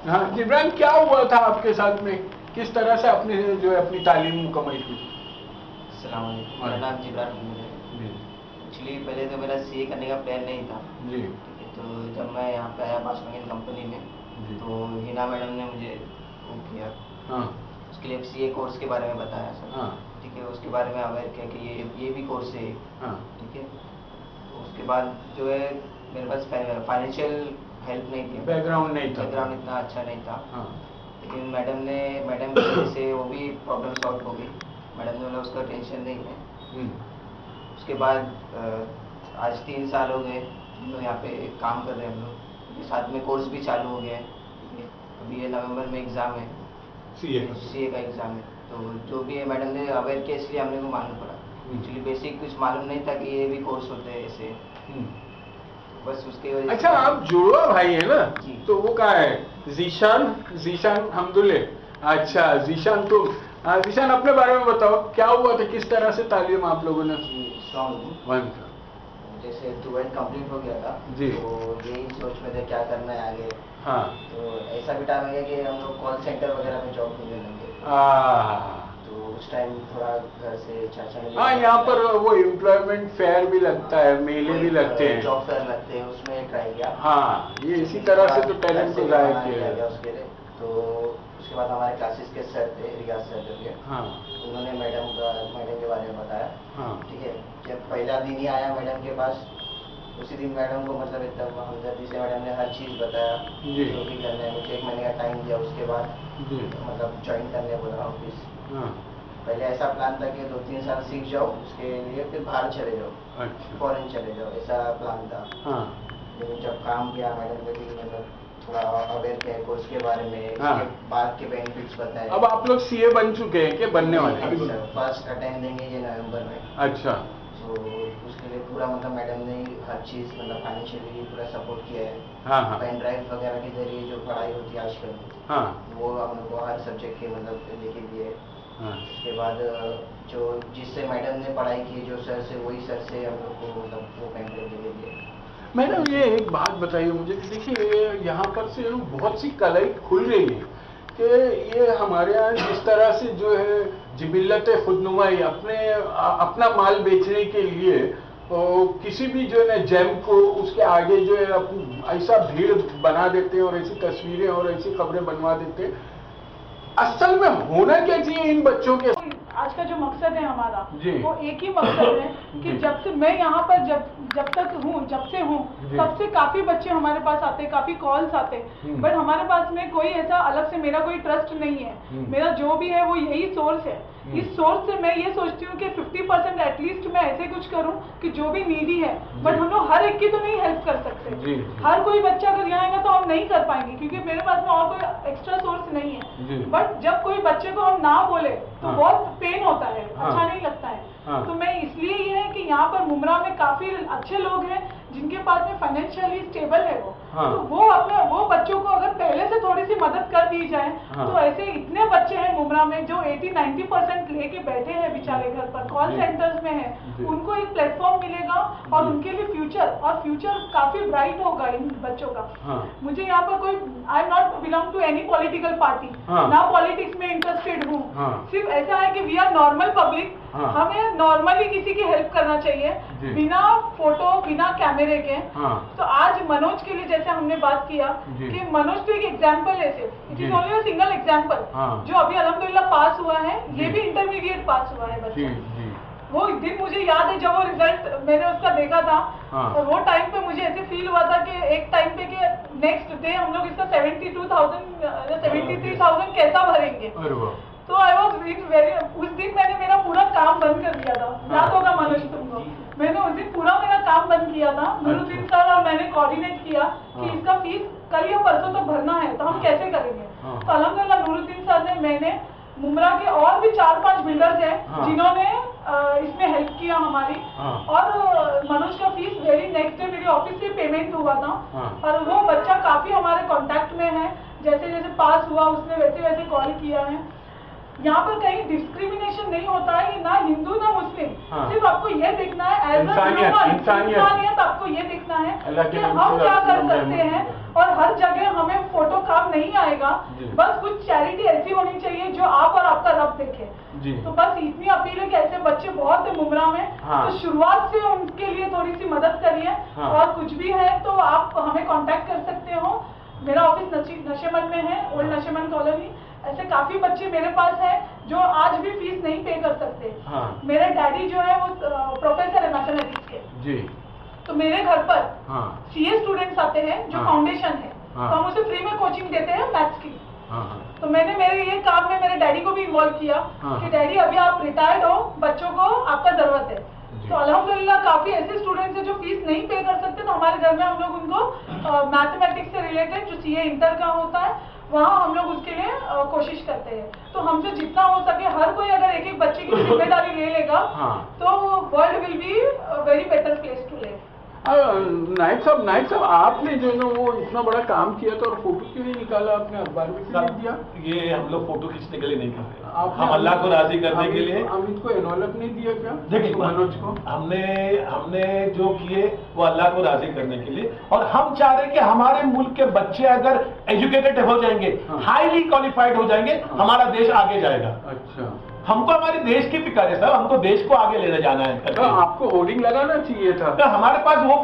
हाँ जिब्रान, क्या हुआ था आपके साथ में? किस तरह से आपने जो है अपनी तालीम मुकम्मल की? मेरा नाम जिब्रान है। एक्चुअली पहले तो मेरा सीए करने का प्लान नहीं था जी। तो जब मैं यहाँ पे आया बासमंगन कंपनी में, तो हिना मैडम ने मुझे वो किया, उसके लिए सीए कोर्स के बारे में बताया सर, ठीक है। उसके बारे में अवेयर किया कि ये भी कोर्स है, ठीक है। उसके बाद जो है मेरे पास फाइनेंशियल हेल्प नहीं थी, बैकग्राउंड नहीं था, बैकग्राउंड इतना अच्छा नहीं था। लेकिन मैडम की वजह से वो भी प्रॉब्लम सॉल्व हो गई। मैडम ने बोला उसका टेंशन नहीं है। उसके बाद आज 3 साल हो गए हम लोग यहाँ पे काम कर रहे हैं। हम लोग साथ में कोर्स भी चालू हो गया है। अभी ये नवंबर में एग्ज़ाम है, सीए का एग्ज़ाम है। तो जो भी है मैडम ने अवेयर किया, इसलिए हमने को मालूम पड़ा। एक्चुअली बेसिक कुछ मालूम नहीं था कि ये भी कोर्स होते हैं ऐसे, बस उसके वजह। अच्छा, आप जुड़वा भाई है ना? तो वो कहाँ है? जीशान हमदुल्ले। अच्छा जीशान, तो जीशान अपने बारे में बताओ, क्या हुआ था, किस तरह से तालीम आप लोगों ने? जैसे 12th कंप्लीट हो गया था जी, तो यही सोच में थे क्या करना है आगे। तो ऐसा भी टाइम है कि हम लोग कॉल सेंटर वगैरह में जॉब करने लगे। तो उस टाइम थोड़ा घर से चाचा ने यहाँ पर वो एम्प्लॉयमेंट फेयर भी लगता है, मेले भी लगते हैं, जॉब फेयर लगते हैं, उसमें ट्राई किया। ये इसी तरह से तो टैलेंट को जाहिर किया गया उसके लिए। तो उसके बाद हमारे क्लासेस के सर थे, रियाज सर जो के, उन्होंने मैडम के बारे में बताया, ठीक है। जब पहला दिन ही आया मैडम के पास, उसी दिन मैडम को मतलब एकदम हमदर्दी से मैडम ने हर चीज़ बताया जो भी करना है। मुझे 1 महीने का टाइम दिया, उसके बाद मतलब ज्वाइन करने बोला ऑफिस। पहले ऐसा प्लान था कि 2-3 साल सीख जाओ, उसके लिए फिर बाहर चले जाओ, फॉरेन चले जाओ, ऐसा प्लान था। लेकिन जब काम किया मैडम ने भी मतलब थोड़ा अवेयर किया कोर्स के बारे में, उसके बाद के बेनिफिट्स बताए। अब आप लोग सीए बन चुके हैं कि बनने वाले हैं? फर्स्ट अटेम्प्ट देंगे ये नवंबर में। अच्छा। तो उसके लिए पूरा मतलब मैडम ने हर चीज़ मतलब फाइनेंशियली पूरा सपोर्ट किया है। पेन ड्राइव वगैरह के जरिए जो पढ़ाई होती है आजकल, वो हम लोग को हर सब्जेक्ट के मतलब लेके दिए। उसके बाद जो जिससे मैडम ने पढ़ाई की, जो सर से, वही सर से हम लोग को मतलब वो पेन ड्राइव लेके दिए। मैडम ये एक बात बताइए मुझे कि देखिए यहाँ पर से बहुत सी कलाई खुल रही है कि ये हमारे यहाँ जिस तरह से जो है जिबिल्लत खुदनुमाई अपना माल बेचने के लिए किसी भी जो है ना जेम को उसके आगे जो है ऐसा भीड़ बना देते हैं और ऐसी तस्वीरें और ऐसी खबरें बनवा देते हैं। असल में होना क्या चाहिए इन बच्चों के? आज का जो मकसद है हमारा वो एक ही मकसद है कि जब से मैं यहाँ पर जब से हूँ तब से काफी बच्चे हमारे पास आते, काफी कॉल्स आते, बट हमारे पास में कोई ऐसा अलग से मेरा कोई ट्रस्ट नहीं है। मेरा जो भी है वो यही सोर्स है। इस सोर्स से मैं ये सोचती हूँ कि 50% एटलीस्ट मैं ऐसे कुछ करूँ कि जो भी नीडी है, बट हम लोग हर एक की तो नहीं हेल्प कर सकते। हर कोई बच्चा अगर यहाँ आएगा तो हम नहीं कर पाएंगे क्योंकि मेरे पास में और कोई एक्स्ट्रा सोर्स नहीं है। बट जब कोई बच्चे को हम ना बोले तो बहुत पेन होता है, अच्छा नहीं लगता है। तो मैं इसलिए ये है कि यहाँ पर मुमरा में काफी अच्छे लोग हैं जिनके पास में फाइनेंशियली स्टेबल है वो, तो वो बच्चों को अगर पहले से थोड़ी सी मदद कर दी जाए तो ऐसे इतने बच्चे हैं मुमरा में जो 80-90% लेके बैठे हैं बेचारे घर पर, कॉल सेंटर्स में हैं, उनको एक प्लेटफॉर्म मिलेगा और उनके लिए फ्यूचर काफी ब्राइट होगा इन बच्चों का। मुझे यहाँ पर कोई, I am not belong to any political party, ना पॉलिटिक्स में इंटरेस्टेड हूँ, सिर्फ ऐसा है कि वी आर नॉर्मल पब्लिक, हमें नॉर्मली किसी की हेल्प करना चाहिए बिना फोटो बिना कैमरे के। तो आज मनोज के लिए जैसे हमने बात किया कि मनोज तो एक एग्जाम्पल है, सिर्फ it is only single example, जो अभी अल्हम्दुलिल्लाह पास हुआ है, ये भी इंटरमीडिएट पास हुआ है बच्चा। वो दिन मुझे याद है जब वो रिजल्ट मैंने उसका देखा था, और वो टाइम पे मुझे ऐसे फील हुआ था कि एक टाइम पे कि नेक्स्ट डे हम लोग इसका 73,000 कैसा भरेंगे। तो आई वॉज वेरी, उस दिन मैंने मेरा पूरा काम बंद कर दिया था, याद होगा मनोज तुमको, मैंने उस दिन पूरा मेरा काम बंद किया था। नूरुद्दीन सर और मैंने कोऑर्डिनेट किया कि इसका फीस कल या परसों तक भरना है, तो हम कैसे करेंगे। तो अल्हम्दुलिल्लाह नूरुद्दीन सर ने, मैंने, मुमरा के और भी 4-5 बिल्डर्स हैं जिन्होंने इसमें हेल्प किया हमारी, और मनोज का फीस वेरी नेक्स्ट डे मेरे ऑफिस से पेमेंट हुआ था। और वो बच्चा काफी हमारे कांटेक्ट में है, जैसे जैसे पास हुआ उसने वैसे वैसे कॉल किया है। यहाँ पर कहीं डिस्क्रिमिनेशन नहीं होता है, ना हिंदू ना मुस्लिम, सिर्फ आपको ये देखना है एज इंसानियत, आपको ये देखना है कि हम क्या कर सकते हैं। और हर जगह हमें फोटो काम नहीं आएगा, बस कुछ चैरिटी ऐसी होनी चाहिए जो आप और आपका रब देखे। तो बस इतनी अपील है कि ऐसे बच्चे बहुत है मुमरा में, तो शुरुआत से उनके लिए थोड़ी सी मदद करिए। और कुछ भी है तो आप हमें कांटेक्ट कर सकते हो। मेरा ऑफिस नशेमन में है, ओल्ड नशेमन कॉलोनी। ऐसे काफी बच्चे मेरे पास हैं जो आज भी फीस नहीं पे कर सकते। मेरे डैडी जो है वो प्रोफेसर है मैथमेटिक्स के जी। तो मेरे घर पर सीए स्टूडेंट्स आते हैं जो फाउंडेशन है, तो हम उसे फ्री में कोचिंग देते हैं मैथ्स की। तो मैंने मेरे ये काम में मेरे डैडी को भी इन्वॉल्व किया कि डैडी अभी आप रिटायर्ड हो, बच्चों को आपका जरूरत है। तो अल्हम्दुलिल्लाह काफी ऐसे स्टूडेंट्स हैं जो फीस नहीं पे कर सकते, तो हमारे घर में हम लोग उनको मैथमेटिक्स से रिलेटेड जो सीए इंटर का होता है वहाँ हम लोग उसके लिए कोशिश करते हैं। तो हमसे जितना हो सके, हर कोई अगर एक एक बच्चे की जिम्मेदारी ले लेगा तो world will be very better place to live. Naik साहब आपने जो ना वो इतना बड़ा काम किया था और फोटो क्यों नहीं निकाला, आपने अखबार में क्यों नहीं दिया? ये हम लोग फोटो खींचने के लिए नहीं कर रहे, हम अल्लाह को राजी करने के लिए। अमित को एनवलप नहीं दिया क्या? देखिए मनोज को हमने जो किए वो अल्लाह को राजी करने के लिए, और हम चाह रहे कि हमारे मुल्क के बच्चे अगर एजुकेटेड हो जाएंगे, हाईली क्वालिफाइड हो जाएंगे, हमारा देश आगे जाएगा। अच्छा, हमको हमारे देश की फिक्र है सर, हमको देश को आगे लेने जाना है। तो आपको होर्डिंग लगाना चाहिए था। तो हमारे पास वो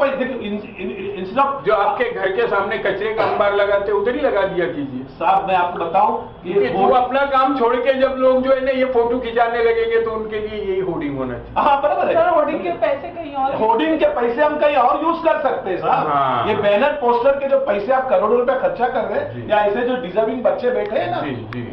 जो आपके घर के सामने कचरे का अंबार लगाते उधर ही लगा दिया कीजिए। साहब मैं आपको बताऊं कि वो अपना काम छोड़ के जब लोग जो है ना ये फोटो खिंचाने लगेंगे तो उनके लिए यही होर्डिंग होना चाहिए। हाँ बराबर है, होर्डिंग के पैसे कहीं और, होर्डिंग के पैसे हम कहीं और यूज कर सकते हैं साहब। ये बैनर पोस्टर के जो पैसे आप करोड़ों रुपए खर्चा कर रहे हैं, या ऐसे जो डिजर्विंग बच्चे बैठे हैं ना,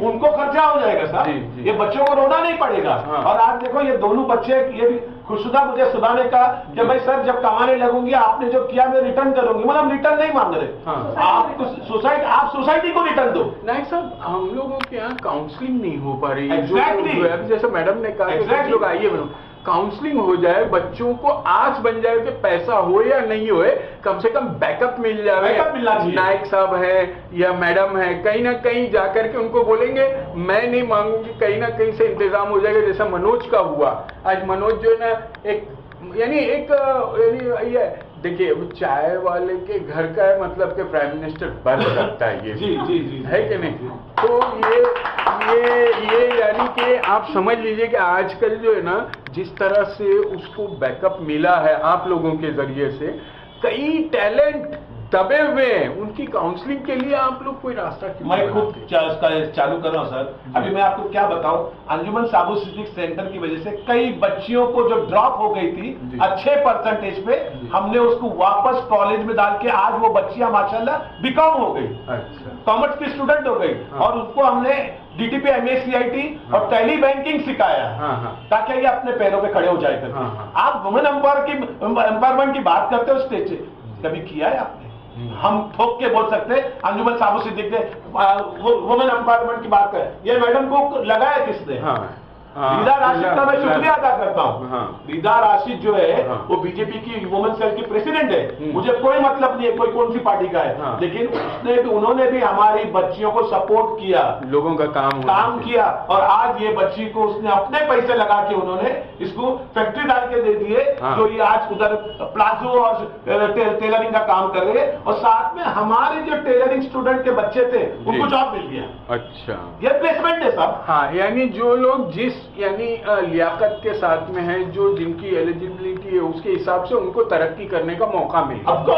उनको खर्चा हो जाएगा साहब, ये बच्चों को रोना नहीं पड़ेगा। और आज देखो ये दोनों बच्चे, ये भी खुशनुदा मुझे सुबह ने कहा कि भाई सर जब कमाने लगूंगी आपने जो किया मैं रिटर्न करूंगी। मतलब रिटर्न नहीं मांग रहे, आप सोसाइटी को रिटर्न दो। नाइक साहब हम लोगों के यहाँ काउंसलिंग नहीं हो पा रही। Exactly. जैसे मैडम ने कहा कि लोग आइए काउंसलिंग हो जाए, बच्चों को आस बन जाए कि पैसा हो या नहीं होए, कम से कम बैकअप मिल जाए। नाइक साहब है या मैडम है, कहीं ना कहीं जाकर के उनको बोलेंगे मैं नहीं मांगूंगी, कहीं ना कहीं से इंतजाम हो जाएगा। जैसा मनोज का हुआ, आज मनोज जो है ना एक ये देखिए चाय वाले के घर का है, मतलब के प्राइम मिनिस्टर बन सकता है ये। जी है कि नहीं? तो ये यानी कि आप समझ लीजिए कि आजकल जो है ना जिस तरह से उसको बैकअप मिला है आप लोगों के जरिए से, कई टैलेंट दबे हुए हैं, उनकी काउंसलिंग के लिए आप लोग कोई रास्ता क्यों? मैं खुद चालू कर रहा हूँ सर। अभी मैं आपको क्या बताऊं, अंजुमन साबू सिद्दीक सेंटर की वजह से कई बच्चियों को जो ड्रॉप हो गई थी अच्छे परसेंटेज पे, हमने उसको वापस कॉलेज में डाल के आज वो बच्चियां माशाल्लाह बीकॉम हो गई, कॉमर्स की स्टूडेंट हो गई, और उसको हमने DTP MACIT और टेली बैंकिंग सिखाया ताकि ये अपने पैरों पे खड़े हो जाए करके। आप वुमेन एम्पावरमेंट की बात करते हो स्टेज से, कभी किया है आपने? हम ठोक के बोल सकते हैं अंजुमन साबू सिद्दीक ने वुमेन एम्पावरमेंट की बात कर, ये मैडम को लगाया किसने? रीदा राशिद का मैं शुक्रिया अदा करता हूँ। रीदा राशिद जो है वो बीजेपी की वुमेन सेल की प्रेसिडेंट है। मुझे कोई मतलब नहीं है कोई कौन सी पार्टी का है, लेकिन उन्होंने भी हमारी बच्चियों को सपोर्ट किया, लोगों का काम किया, और आज ये बच्ची को उसने अपने पैसे लगा के उन्होंने इसको फैक्ट्री डाल के दे दिए, जो ये आज उधर प्लाजो और टेलरिंग का काम कर रहे हैं, और साथ में हमारे जो टेलरिंग स्टूडेंट के बच्चे थे उनको जॉब मिल गया। अच्छा, ये प्लेसमेंट है साहब। हाँ, यानी जो लोग जिस लियाकत के साथ में है, जो जिनकी एलिजिबिलिटी है, उसके हिसाब से उनको तरक्की करने का मौका मिले। अब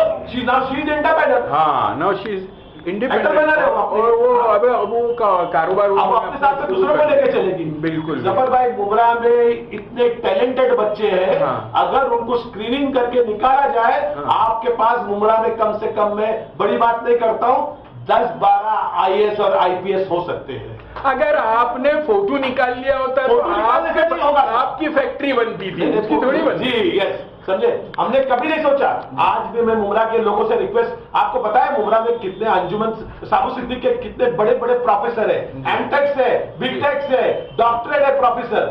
इंडिपेंडेंट है और वो अब वो कारोबार अपने साथ से दूसरों को लेके चलेगी। बिल्कुल। जफर भाई, मुमरा में इतने टैलेंटेड बच्चे हैं, अगर उनको स्क्रीनिंग करके निकाला जाए, आपके पास मुमरा में कम से कम, मैं बड़ी बात नहीं करता हूँ, 10-12 IAS और IPS हो सकते हैं। अगर आपने फोटो निकाल लिया होता तो आपकी फैक्ट्री बनती थी, उसकी थोड़ी बनती। जी यस, समझे, हमने कभी नहीं सोचा। आज भी मैं मुमरा के लोगों से रिक्वेस्ट, आपको पता है मुमरा में कितने अंजुमन साबु सिद्दीक के कितने बड़े बड़े प्रोफेसर है, एमटेक्स है, बीटेक्स है, डॉक्टरेट है प्रोफेसर,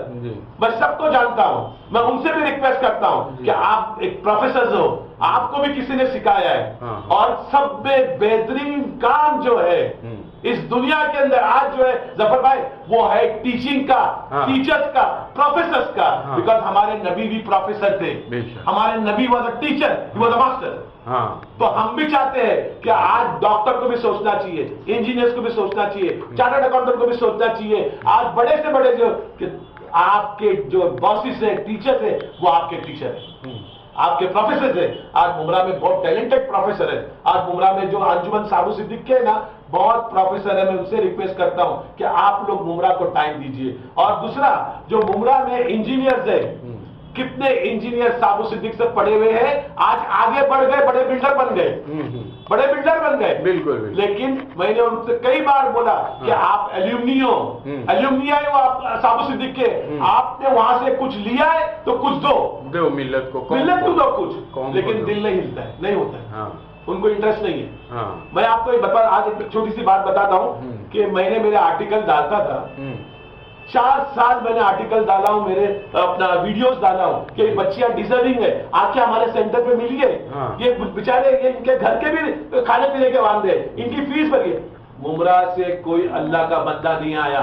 मैं सबको जानता हूं। मैं उनसे भी रिक्वेस्ट करता हूं कि आप एक प्रोफेसर हो, आपको भी किसी ने सिखाया है, और सब में बेहतरीन काम जो है इस दुनिया के अंदर आज जो है जफर भाई, वो है टीचिंग का, टीचर्स का, प्रोफेसर्स का, बिकॉज हमारे नबी भी प्रोफेसर थे, हमारे नबी was a teacher, he was a master. तो हम भी चाहते हैं कि आज डॉक्टर को भी सोचना चाहिए, इंजीनियर्स को भी सोचना चाहिए, चार्टर्ड अकाउंटेंट को भी सोचना चाहिए। आज बड़े से बड़े जो आपके जो बॉसेस है, टीचर्स है, वो आपके टीचर है, आपके प्रोफेसर है। आज मुमरा में बहुत टैलेंटेड प्रोफेसर है। आज मुमरा में जो अंजुमन साबु सिद्दीक के ना बहुत प्रोफेसर है, मैं उनसे रिक्वेस्ट करता हूं कि आप लोग मुमरा को टाइम दीजिए। और दूसरा, जो मुमरा में इंजीनियर्स है, कितने इंजीनियर साबु सिद्दीक से पढ़े हुए हैं, आज आगे बढ़ गए, बड़े बिल्डर बन गए, बड़े बिल्डर बन गए। बिल्कुल। लेकिन मैंने उनसे कई बार बोला कि आप एल्यूमिनिया हो, आप साबु सिद्दीक के, आपने वहां से कुछ लिया है तो कुछ दो मिल्लत को दो कुछ, लेकिन दिल नहीं हिलता है, नहीं होता है, उनको इंटरेस्ट नहीं है। मैं आपको आज एक छोटी सी बात बताता हूं कि मैंने मेरे आर्टिकल डालता था, 4 साल मैंने आर्टिकल डाला हूं, मेरे अपना वीडियोस डाला हूं कि बच्चियां डिजर्विंग है, आके हमारे सेंटर पे मिलिए, ये बेचारे इनके घर के भी खाने पीने के वादे, इनकी फीस भरिए। मुमरा से कोई अल्लाह का बंदा नहीं आया,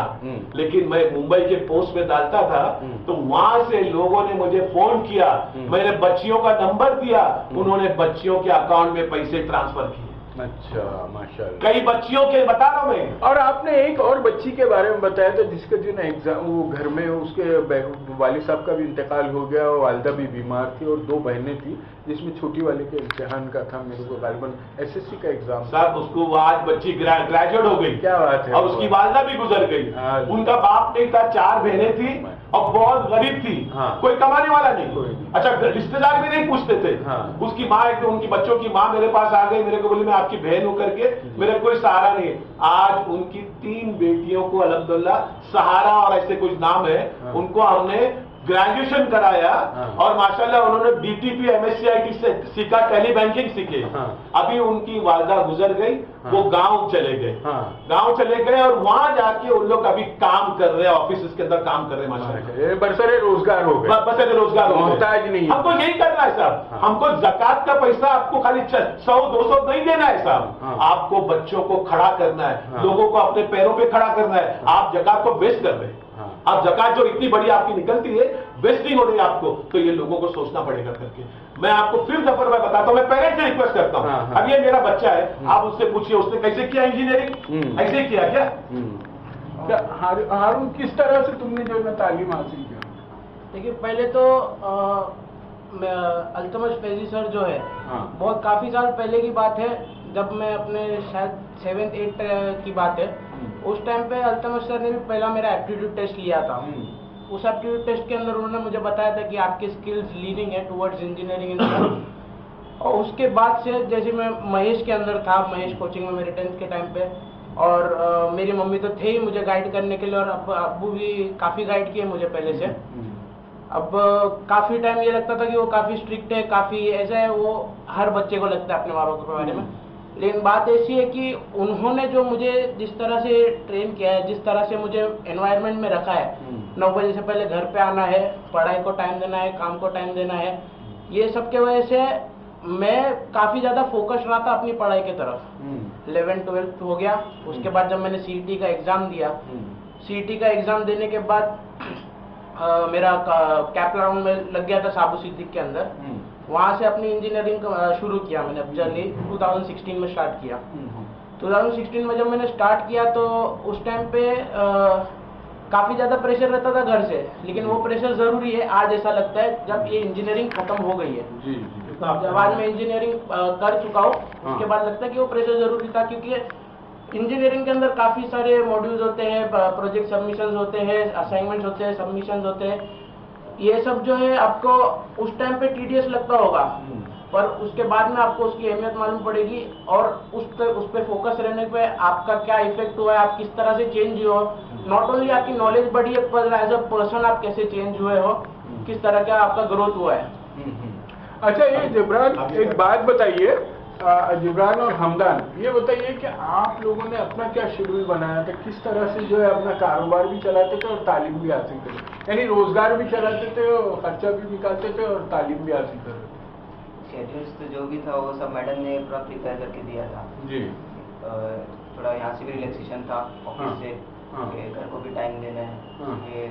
लेकिन मैं मुंबई के पोस्ट में डालता था तो वहां से लोगों ने मुझे फोन किया, मैंने बच्चियों का नंबर दिया, उन्होंने बच्चियों के अकाउंट में पैसे ट्रांसफर किए। अच्छा, माशाल्लाह। कई बच्चियों के बता रहा हूं मैं। और आपने एक और बच्ची के बारे में बताया था जिसका जो ना एग्जाम, वो घर में उसके वालिद साहब का भी इंतकाल हो गया, वालिदा भी बीमार थी और 2 बहनें थी, जिसमें छोटी वाले के इम्तिहान का था, मेरे को गालिबन SSC का एग्जाम साहब, उसको आज बच्ची ग्रेजुएट हो गई। क्या बात है। और उसकी वालिदा भी गुजर गई। उनका बाप नहीं था, 4 बहनें थी और बहुत गरीब थी, कोई कमाने वाला नहीं। अच्छा, रिश्तेदार भी नहीं पूछते थे। उसकी माँ, उनकी बच्चों की माँ मेरे पास आ गई, मेरे को बोली मैं आपकी बहन होकर के मेरे कोई सहारा नहीं। आज उनकी 3 बेटियों को अल्हम्दुलिल्लाह सहारा और ऐसे कुछ नाम है, उनको हमने ग्रेजुएशन कराया और माशाल्लाह उन्होंने BTP MSc से सीखा, टेली बैंकिंग सीखे। अभी उनकी वालिदा गुजर गई, वो गांव चले गए और वहां जाके उन लोग अभी काम कर रहे हैं, ऑफिस के अंदर काम कर रहे हैं माशाल्लाह, बरसरे रोजगार हो गए, मोहताज नहीं। हमको यही करना है साहब, हमको ज़कात का पैसा आपको खाली 100-200 नहीं देना है साहब, आपको बच्चों को खड़ा करना है, लोगों को अपने पैरों पे खड़ा करना है। आप ज़कात को वेस्ट कर रहे हैं, आप ज़कात जो इतनी बड़ी आपकी निकलती है वेस्टिंग हो रही है आपको, तो ये लोगों को सोचना पड़ेगा करके। मैं आपको फिर जफर भाई बताता हूँ, मैं पेरेंट्स से रिक्वेस्ट करता हूँ, अब ये मेरा बच्चा है, आप उससे पूछिए उसने कैसे किया इंजीनियरिंग, ऐसे किया क्या? हारून, किस तरह से तुमने जो है तालीम हासिल किया? देखिए, पहले तो अल्तमश फैजी सर जो है, बहुत काफी साल पहले की बात है, जब मैं अपने शायद 7th-8th की बात है, उस टाइम पे अल्तमश सर ने भी पहला मेरा एप्टीट्यूड टेस्ट लिया था। उस एप्टीट्यूड टेस्ट के अंदर उन्होंने मुझे बताया था कि आपकी स्किल्स लीनिंग है टुवर्ड्स इंजीनियरिंग। और उसके बाद से जैसे मैं महेश के अंदर था, महेश कोचिंग में मेरे 10th के टाइम पे, और मेरी मम्मी तो थे ही मुझे गाइड करने के लिए, और अब्बू भी काफ़ी गाइड किए मुझे पहले से। अब काफ़ी टाइम ये लगता था कि वो काफ़ी स्ट्रिक्ट है, काफ़ी ऐसा है, वो हर बच्चे को लगता है अपने माँ बाप के बारे में। लेकिन बात ऐसी है कि उन्होंने जो मुझे जिस तरह से ट्रेन किया है, जिस तरह से मुझे एनवायरनमेंट में रखा है, 9 बजे से पहले घर पे आना है, पढ़ाई को टाइम देना है, काम को टाइम देना है। ये सब के वजह से मैं काफ़ी ज़्यादा फोकस रहा था अपनी पढ़ाई की तरफ। 11-12 हो गया, उसके बाद जब मैंने CET का एग्ज़ाम दिया, CET का एग्ज़ाम देने के बाद मेरा कैप राउंड में लग गया था साबु सिद्दीक के अंदर। वहाँ से अपनी इंजीनियरिंग शुरू किया मैंने जर्नी 2016 में स्टार्ट किया। 2016 में जब मैंने स्टार्ट किया तो उस टाइम पे काफ़ी ज़्यादा प्रेशर रहता था घर से, लेकिन वो प्रेशर ज़रूरी है। आज ऐसा लगता है जब ये इंजीनियरिंग खत्म हो गई है, जब आज मैं इंजीनियरिंग कर चुका हूँ, उसके बाद लगता है कि वो प्रेशर ज़रूरी था, क्योंकि इंजीनियरिंग के अंदर काफ़ी सारे मॉड्यूल्स होते हैं, प्रोजेक्ट सबमिशंस होते हैं, असाइनमेंट्स होते हैं, सबमिशंस होते हैं। ये सब जो है आपको उस टाइम पे टीडियस लगता होगा, पर उसके बाद में आपको उसकी अहमियत मालूम पड़ेगी और उस पे फोकस रहने पे आपका क्या इफेक्ट हुआ है, आप किस तरह से चेंज हुए हो। नॉट ओनली आपकी नॉलेज बढ़ी है, पर एज अ पर्सन आप कैसे चेंज हुए हो, किस तरह का आपका ग्रोथ हुआ है। अच्छा, ये जिब्रान एक बात बताइए, जिब्रान और हमदान, ये बताइए कि आप लोगों ने अपना क्या शेड्यूल बनाया था, किस तरह से जो है अपना कारोबार भी चलाते थे और तालीम भी हासिल करते, यानी रोजगार भी चलाते थे और खर्चा भी निकालते थे और तालीम भी हासिल करते थे? शेड्यूल्स तो जो भी था वो सब मैडम ने पूरा प्रिपेयर करके दिया था जी। थोड़ा यहाँ से भी रिलैक्सेशन था ऑफिस से, घर को भी टाइम देना है, ये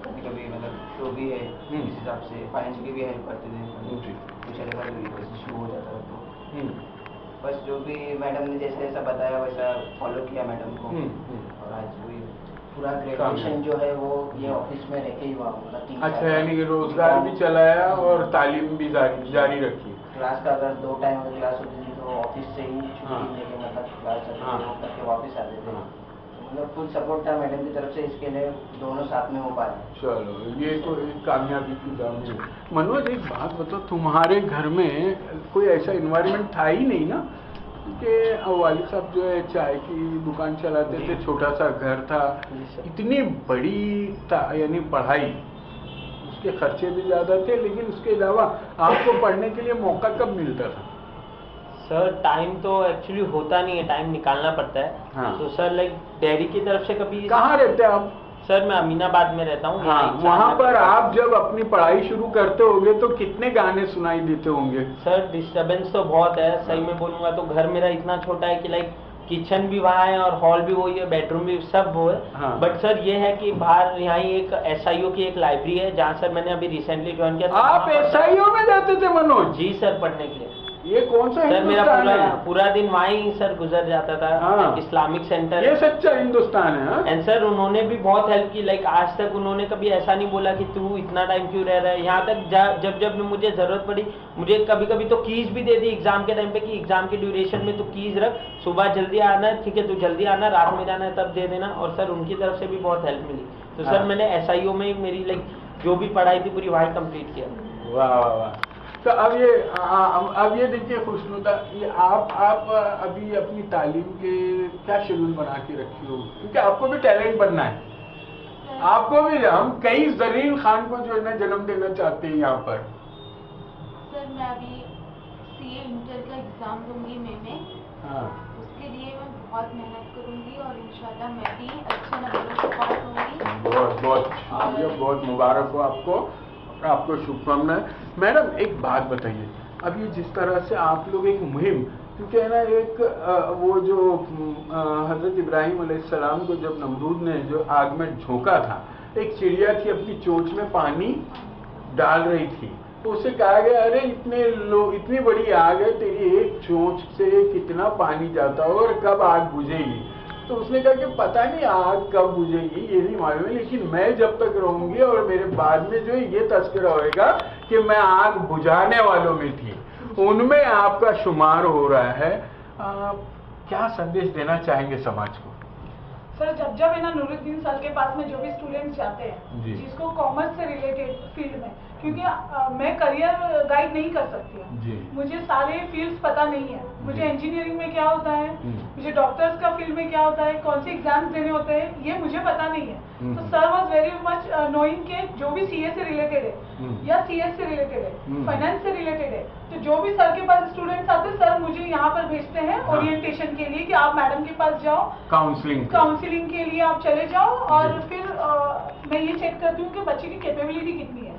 कभी कभी मतलब जो भी है इस हिसाब से फाइनेंशियली भी हेल्प करते थे, कुछ अगर इशू हो जाता है तो बस जो भी मैडम ने जैसे जैसा बताया वैसा फॉलो किया मैडम को। और आज वही पूरा ग्रेजुएशन जो है वो ये ऑफिस में रह के ही हुआ, मतलब अच्छा, यानी कि रोजगार भी चलाया और तालीम भी जारी रखी। क्लास का अगर 2 टाइम अगर क्लास होती थी तो ऑफिस से ही छुट्टी लेके मतलब क्लास करके वापस आते थे, मतलब फुल सपोर्ट था मैडम की तरफ से, इसके लिए दोनों साथ में हो पाए। चलो, ये तो एक कामयाबी की बात है। मनोज, एक बात बताओ, तुम्हारे घर में कोई ऐसा इन्वायरमेंट था ही नहीं ना, क्योंकि वालिद साहब जो है चाय की दुकान चलाते थे, छोटा सा घर था, इतनी बड़ी यानी पढ़ाई, उसके खर्चे भी ज़्यादा थे, लेकिन उसके अलावा आपको पढ़ने के लिए मौका कब मिलता था? सर टाइम तो एक्चुअली होता नहीं है, टाइम निकालना पड़ता है। हाँ। तो सर लाइक डेयरी की तरफ से कभी। कहाँ रहते हैं आप? सर मैं अमीनाबाद में रहता हूँ। हाँ, वहाँ पर आप जब अपनी पढ़ाई शुरू करते होंगे तो कितने गाने सुनाई देते होंगे? सर डिस्टर्बेंस तो बहुत है, सही में बोलूँगा तो घर मेरा इतना छोटा है कि लाइक किचन भी वहाँ है और हॉल भी वही है, बेडरूम भी सब वो है। हाँ। बट सर ये है कि बाहर यहाँ एक SIO की एक लाइब्रेरी है जहाँ सर मैंने अभी रिसेंटली ज्वाइन किया। आप SIO में जाते थे मनोज? जी सर, पढ़ने के लिए। ये कौन सा सर मेरा पूरा दिन वहाँ ही सर गुजर जाता था। हाँ। इस्लामिक सेंटर, ये सच्चा हिंदुस्तान है। एंड सर उन्होंने भी बहुत हेल्प की, लाइक आज तक उन्होंने कभी ऐसा नहीं बोला कि तू इतना टाइम क्यों रह रहा है। यहाँ तक जब मुझे जरूरत पड़ी, मुझे कभी कभी तो कीज भी दे दी एग्जाम के टाइम पे कि एग्जाम के ड्यूरेशन में तू कीज रख, सुबह जल्दी आना है, ठीक है तू जल्दी आना, रात में जाना है तब दे देना। और सर उनकी तरफ से भी बहुत हेल्प मिली। तो सर मैंने SIO में मेरी लाइक जो भी पढ़ाई थी पूरी वहाँ कंप्लीट किया। वाह वाह वाह। तो अब ये देखिए खुशनुदा, ये आप अभी अपनी तालीम के क्या शेड्यूल बना के रखी हो, क्योंकि आपको भी टैलेंट बनना है, आपको भी, हम कई जरीन खान को जो है ना जन्म देना चाहते हैं यहाँ पर। सर मैं अभी CA इंटर का एग्जाम दूंगी मई में। हाँ। उसके लिए मैं बहुत मेहनत करूंगी और इंशाल्लाह मैं भी अच्छे नंबरों से पास होंगी। बहुत मुबारक हो आपको शुभकामनाएं। मैडम एक बात बताइए, अब ये जिस तरह से आप लोग एक मुहिम, क्योंकि है ना एक वो जो हजरत इब्राहिम अलैहिस्सलाम को जब नमरूद ने जो आग में झोंका था, एक चिड़िया थी अपनी चोंच में पानी डाल रही थी, तो उसे कहा गया अरे इतनी बड़ी आग है, तेरी एक चोंच से कितना पानी जाता है और कब आग बुझेगी? तो उसने कहा कि पता नहीं आग कब बुझेगी, ये नहीं मालूम है, लेकिन मैं जब तक रहूंगी और मेरे बाद में जो ये तस्करा होएगा कि मैं आग बुझाने वालों में थी, उनमें आपका शुमार हो रहा है। क्या संदेश देना चाहेंगे समाज को? सर जब है ना नूरुद्दीन सर के पास में जो भी स्टूडेंट्स जाते हैं जिसको कॉमर्स से रिलेटेड फील्ड में, क्योंकि मैं करियर गाइड नहीं कर सकती हूँ, मुझे सारे फील्ड्स पता नहीं है, मुझे इंजीनियरिंग में क्या होता है, मुझे डॉक्टर्स का फील्ड में क्या होता है, कौन से एग्जाम्स देने होते हैं, ये मुझे पता नहीं है। तो sir was very much knowing के जो भी CA से रिलेटेड है या CS से रिलेटेड है, फाइनेंस से रिलेटेड है, तो जो भी सर के पास स्टूडेंट्स आते हैं, सर मुझे यहाँ पर भेजते हैं ओरिएंटेशन के लिए कि आप मैडम के पास जाओ, काउंसलिंग के लिए आप चले जाओ, और फिर मैं ये चेक करती हूँ कि बच्चे की कैपेबिलिटी कितनी है,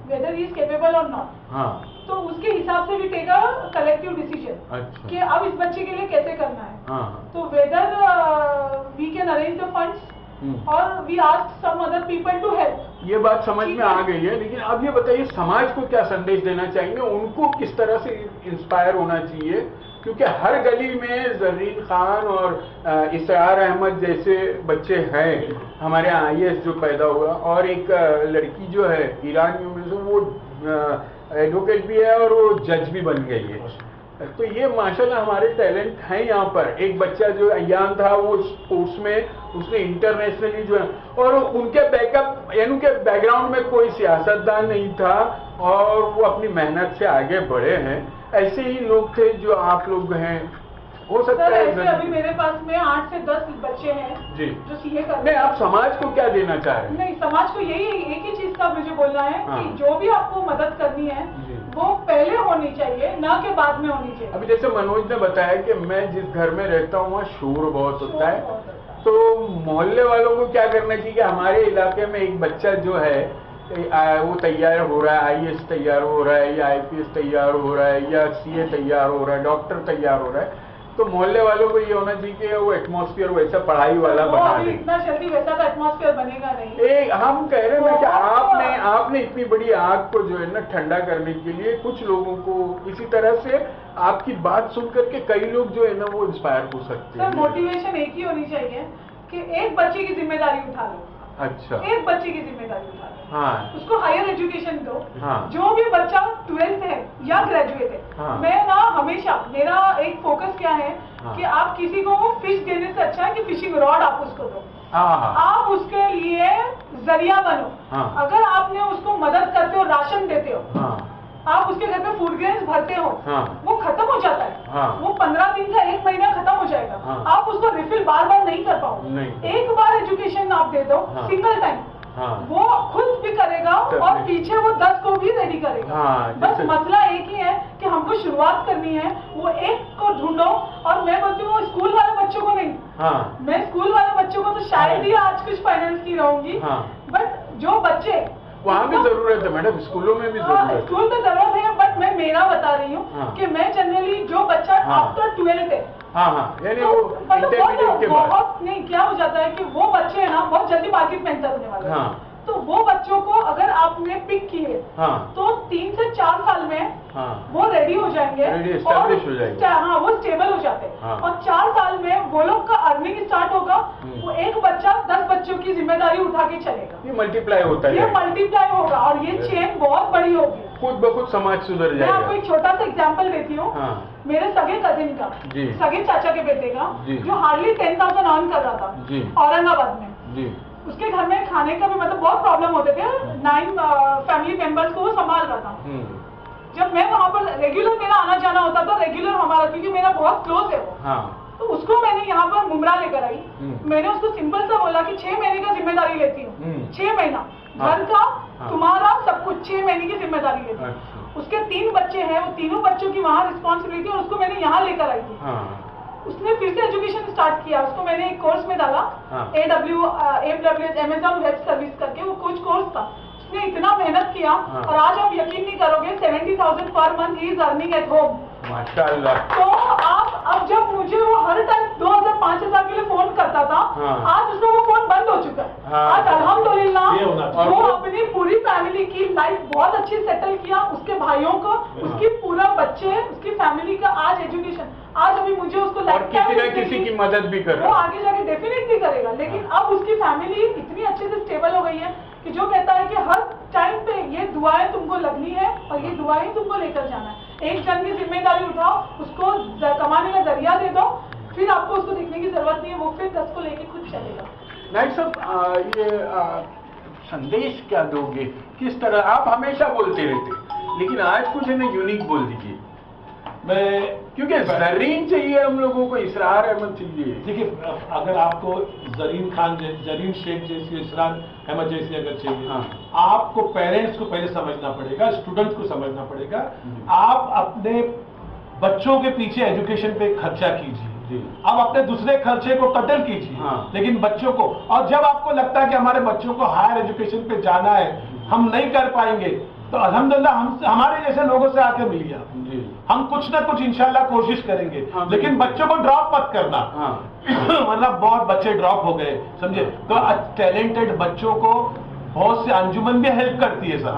वेदर ही इज कैपेबल और नॉट, तो उसके हिसाब से भी टेक अ कलेक्टिव डिसीजन कि अब इस बच्चे के लिए कैसे करना है, तो whether we can arrange the funds और we ask some other people to help. ये बात समझ में आ गई है, लेकिन अब ये बताइए समाज को क्या संदेश देना चाहेंगे, उनको किस तरह से इंस्पायर होना चाहिए, क्योंकि हर गली में जरीन खान और इसरार अहमद जैसे बच्चे हैं, हमारे यहाँ IAS जो पैदा हुआ, और एक लड़की जो है ईरान में, वो एडवोकेट भी है और वो जज भी बन गई है, तो ये माशाल्लाह हमारे टैलेंट हैं यहाँ पर। एक बच्चा जो अयान था वो स्पोर्ट्स में उसने इंटरनेशनली जो है, और उनके बैकअप यानी उनके बैकग्राउंड में कोई सियासतदान नहीं था और वो अपनी मेहनत से आगे बढ़े हैं। ऐसे ही लोग थे जो आप लोग हैं, हो सकता है ऐसे अभी मेरे पास में 8 से 10 बच्चे हैं जी जो CA कर नहीं, आप समाज को क्या देना चाह रहे हैं? नहीं, समाज को यही एक ही चीज का मुझे बोलना है कि जो भी आपको मदद करनी है वो पहले होनी चाहिए, ना के बाद में होनी चाहिए। अभी जैसे मनोज ने बताया कि मैं जिस घर में रहता हूँ वहाँ शोर बहुत होता है, तो मोहल्ले वालों को क्या करना चाहिए कि हमारे इलाके में एक बच्चा जो है वो तैयार हो रहा है, IAS तैयार हो रहा है, या IPS तैयार हो रहा है, या CA तैयार हो रहा है, डॉक्टर तैयार हो रहा है, तो मोहल्ले वालों को ये होना चाहिए कि वो एटमॉस्फेयर वैसा पढ़ाई वाला बना दे। इतना जल्दी वैसा का एटमॉस्फेयर बनेगा नहीं। हम कह रहे हैं कि आपने इतनी बड़ी आग को जो है ना ठंडा करने के लिए कुछ लोगों को इसी तरह से आपकी बात सुन करके कई लोग जो है ना वो इंस्पायर हो सकते हैं। सर मोटिवेशन एक ही होनी चाहिए कि एक बच्चे की जिम्मेदारी उठा लो। अच्छा, एक बच्चे की जिम्मेदारी उठा लो, उसको हायर एजुकेशन दो। जो भी बच्चा 12th है या ग्रेजुएट है, मैं ना हमेशा मेरा एक फोकस क्या है कि आप किसी को फिश देने से अच्छा है कि फिशिंग रॉड आप उसको दो, आप उसके लिए जरिया बनो। अगर आपने उसको मदद करते हो, राशन देते हो, आप उसके घर पे फूड ग्रेन्स भरते हो, वो खत्म हो जाता है, वो 15 दिन का 1 महीना खत्म हो जाएगा, आप उसको रिफिल बार बार नहीं कर पाओगे। एक बार एजुकेशन आप दे दो सिंगल टाइम, वो खुद भी करेगा और पीछे वो 10 को भी रेडी करेगा। बस मसला एक ही है कि हमको शुरुआत करनी है, वो एक को ढूंढो। और मैं बोलती हूँ स्कूल वाले बच्चों को नहीं, मैं स्कूल वाले बच्चों को तो शायद ही आज कुछ फाइनेंस की रहूंगी, बट जो बच्चे वहाँ भी जरूरत है मैडम, स्कूलों में भी जरूरत है। स्कूल में जरूरत है, बट मैं मेरा बता रही हूँ कि मैं जनरली जो बच्चा आफ्टर 12th है, यानी वो इंटरमीडिएट के बाद बहुत नहीं, क्या हो जाता है कि वो बच्चे है ना बहुत जल्दी मार्केट में एंटर होने वाले हैं, तो वो बच्चों को अगर आपने पिक किए तो 3 से 4 साल में वो रेडी हो जाएंगे और वो स्टेबल हो जाते हैं, और 4 साल में वो लोग का अर्निंग स्टार्ट होगा। वो एक बच्चा 10 बच्चों की जिम्मेदारी उठा के चलेगा, ये मल्टीप्लाई होता है, ये मल्टीप्लाई होगा और ये चेन बहुत बड़ी होगी, खुद ब खुद समाज सुधर जाएगा। मैं आपको एक छोटा सा एग्जांपल देती हूँ। मेरे सगे कजिन का, सगे चाचा के बेटे का, जो हार्डली 10,000 अर्न कर रहा था औरंगाबाद में, उसके घर में खाने का भी मतलब बहुत प्रॉब्लम होते थे, 9 फैमिली मेंबर्स को वो संभाल रहा था। जब मैं वहाँ पर रेगुलर मेरा आना जाना होता था, रेगुलर हमारा, क्योंकि मेरा बहुत क्लोज है वो, तो उसको मैंने यहाँ पर मुमरा लेकर आई। मैंने उसको सिंपल सा बोला कि 6 महीने का जिम्मेदारी लेती हूँ, 6 महीना घर का तुम्हारा सब कुछ, 6 महीने की जिम्मेदारी लेती हूँ। उसके 3 बच्चे हैं, वो तीनों बच्चों की वहाँ रिस्पॉन्सिबिलिटी, और उसको मैंने यहाँ लेकर आई थी। उसने फिर से एजुकेशन स्टार्ट किया, उसको मैंने एक कोर्स में डाला, AWS अमेज़न वेब सर्विस करके वो कुछ कोर्स था। उसने इतना मेहनत किया और आज आप यकीन नहीं करोगे 70,000 per month he is earning at home. माशाल्लाह। तो आप अब जब मुझे वो हर टाइम 2,000-5,000 के लिए फोन करता था, आज उसका वो फोन बंद हो चुका है। आज अल्हम्दुलिल्लाह वो अपनी पूरी फैमिली की लाइफ बहुत अच्छी सेटल किया, उसके भाइयों को, उसकी पूरा बच्चे, उसकी फैमिली का आज एजुकेशन, आज अभी मुझे उसको किसी न किसी की मदद भी कर रहा है, वो आगे जाके डेफिनेटली करेगा। लेकिन अब उसकी फैमिली इतनी अच्छे से स्टेबल हो गई है कि जो कहता है कि हर टाइम पे ये दुआएं तुमको लगनी है और ये दुआएं तुमको लेकर जाना है। एक जन की जिम्मेदारी उठाओ, उसको कमाने का जरिया दे दो, फिर आपको उसको देखने की जरूरत नहीं है, वो फिर 10 को लेके खुद चलेगा। नाइक साहब, ये संदेश क्या दोगे, किस तरह? आप हमेशा बोलते रहते, लेकिन आज कुछ है ना यूनिक बोल दीजिए। मैं क्योंकि जरीन चाहिए हम लोगों को, इसरार अहमद चाहिए। देखिए अगर आपको जरीन शेख जैसी, इसरार अहमद जैसी अगर चाहिए, आपको पेरेंट्स को पहले समझना पड़ेगा, स्टूडेंट्स को समझना पड़ेगा। आप अपने बच्चों के पीछे एजुकेशन पे खर्चा कीजिए, आप अपने दूसरे खर्चे को कदर कीजिए, लेकिन बच्चों को, और जब आपको लगता है कि हमारे बच्चों को हायर एजुकेशन पे जाना है, हम नहीं कर पाएंगे, तो अल्हम्दुलिल्लाह हमारे जैसे लोगों से आके मिलिए, हम कुछ ना कुछ इंशाल्लाह कोशिश करेंगे। लेकिन बच्चों को ड्रॉप मत करना, मतलब बहुत बच्चे ड्रॉप हो गए, समझे? तो टैलेंटेड बच्चों को बहुत से अंजुमन भी हेल्प करती है सर,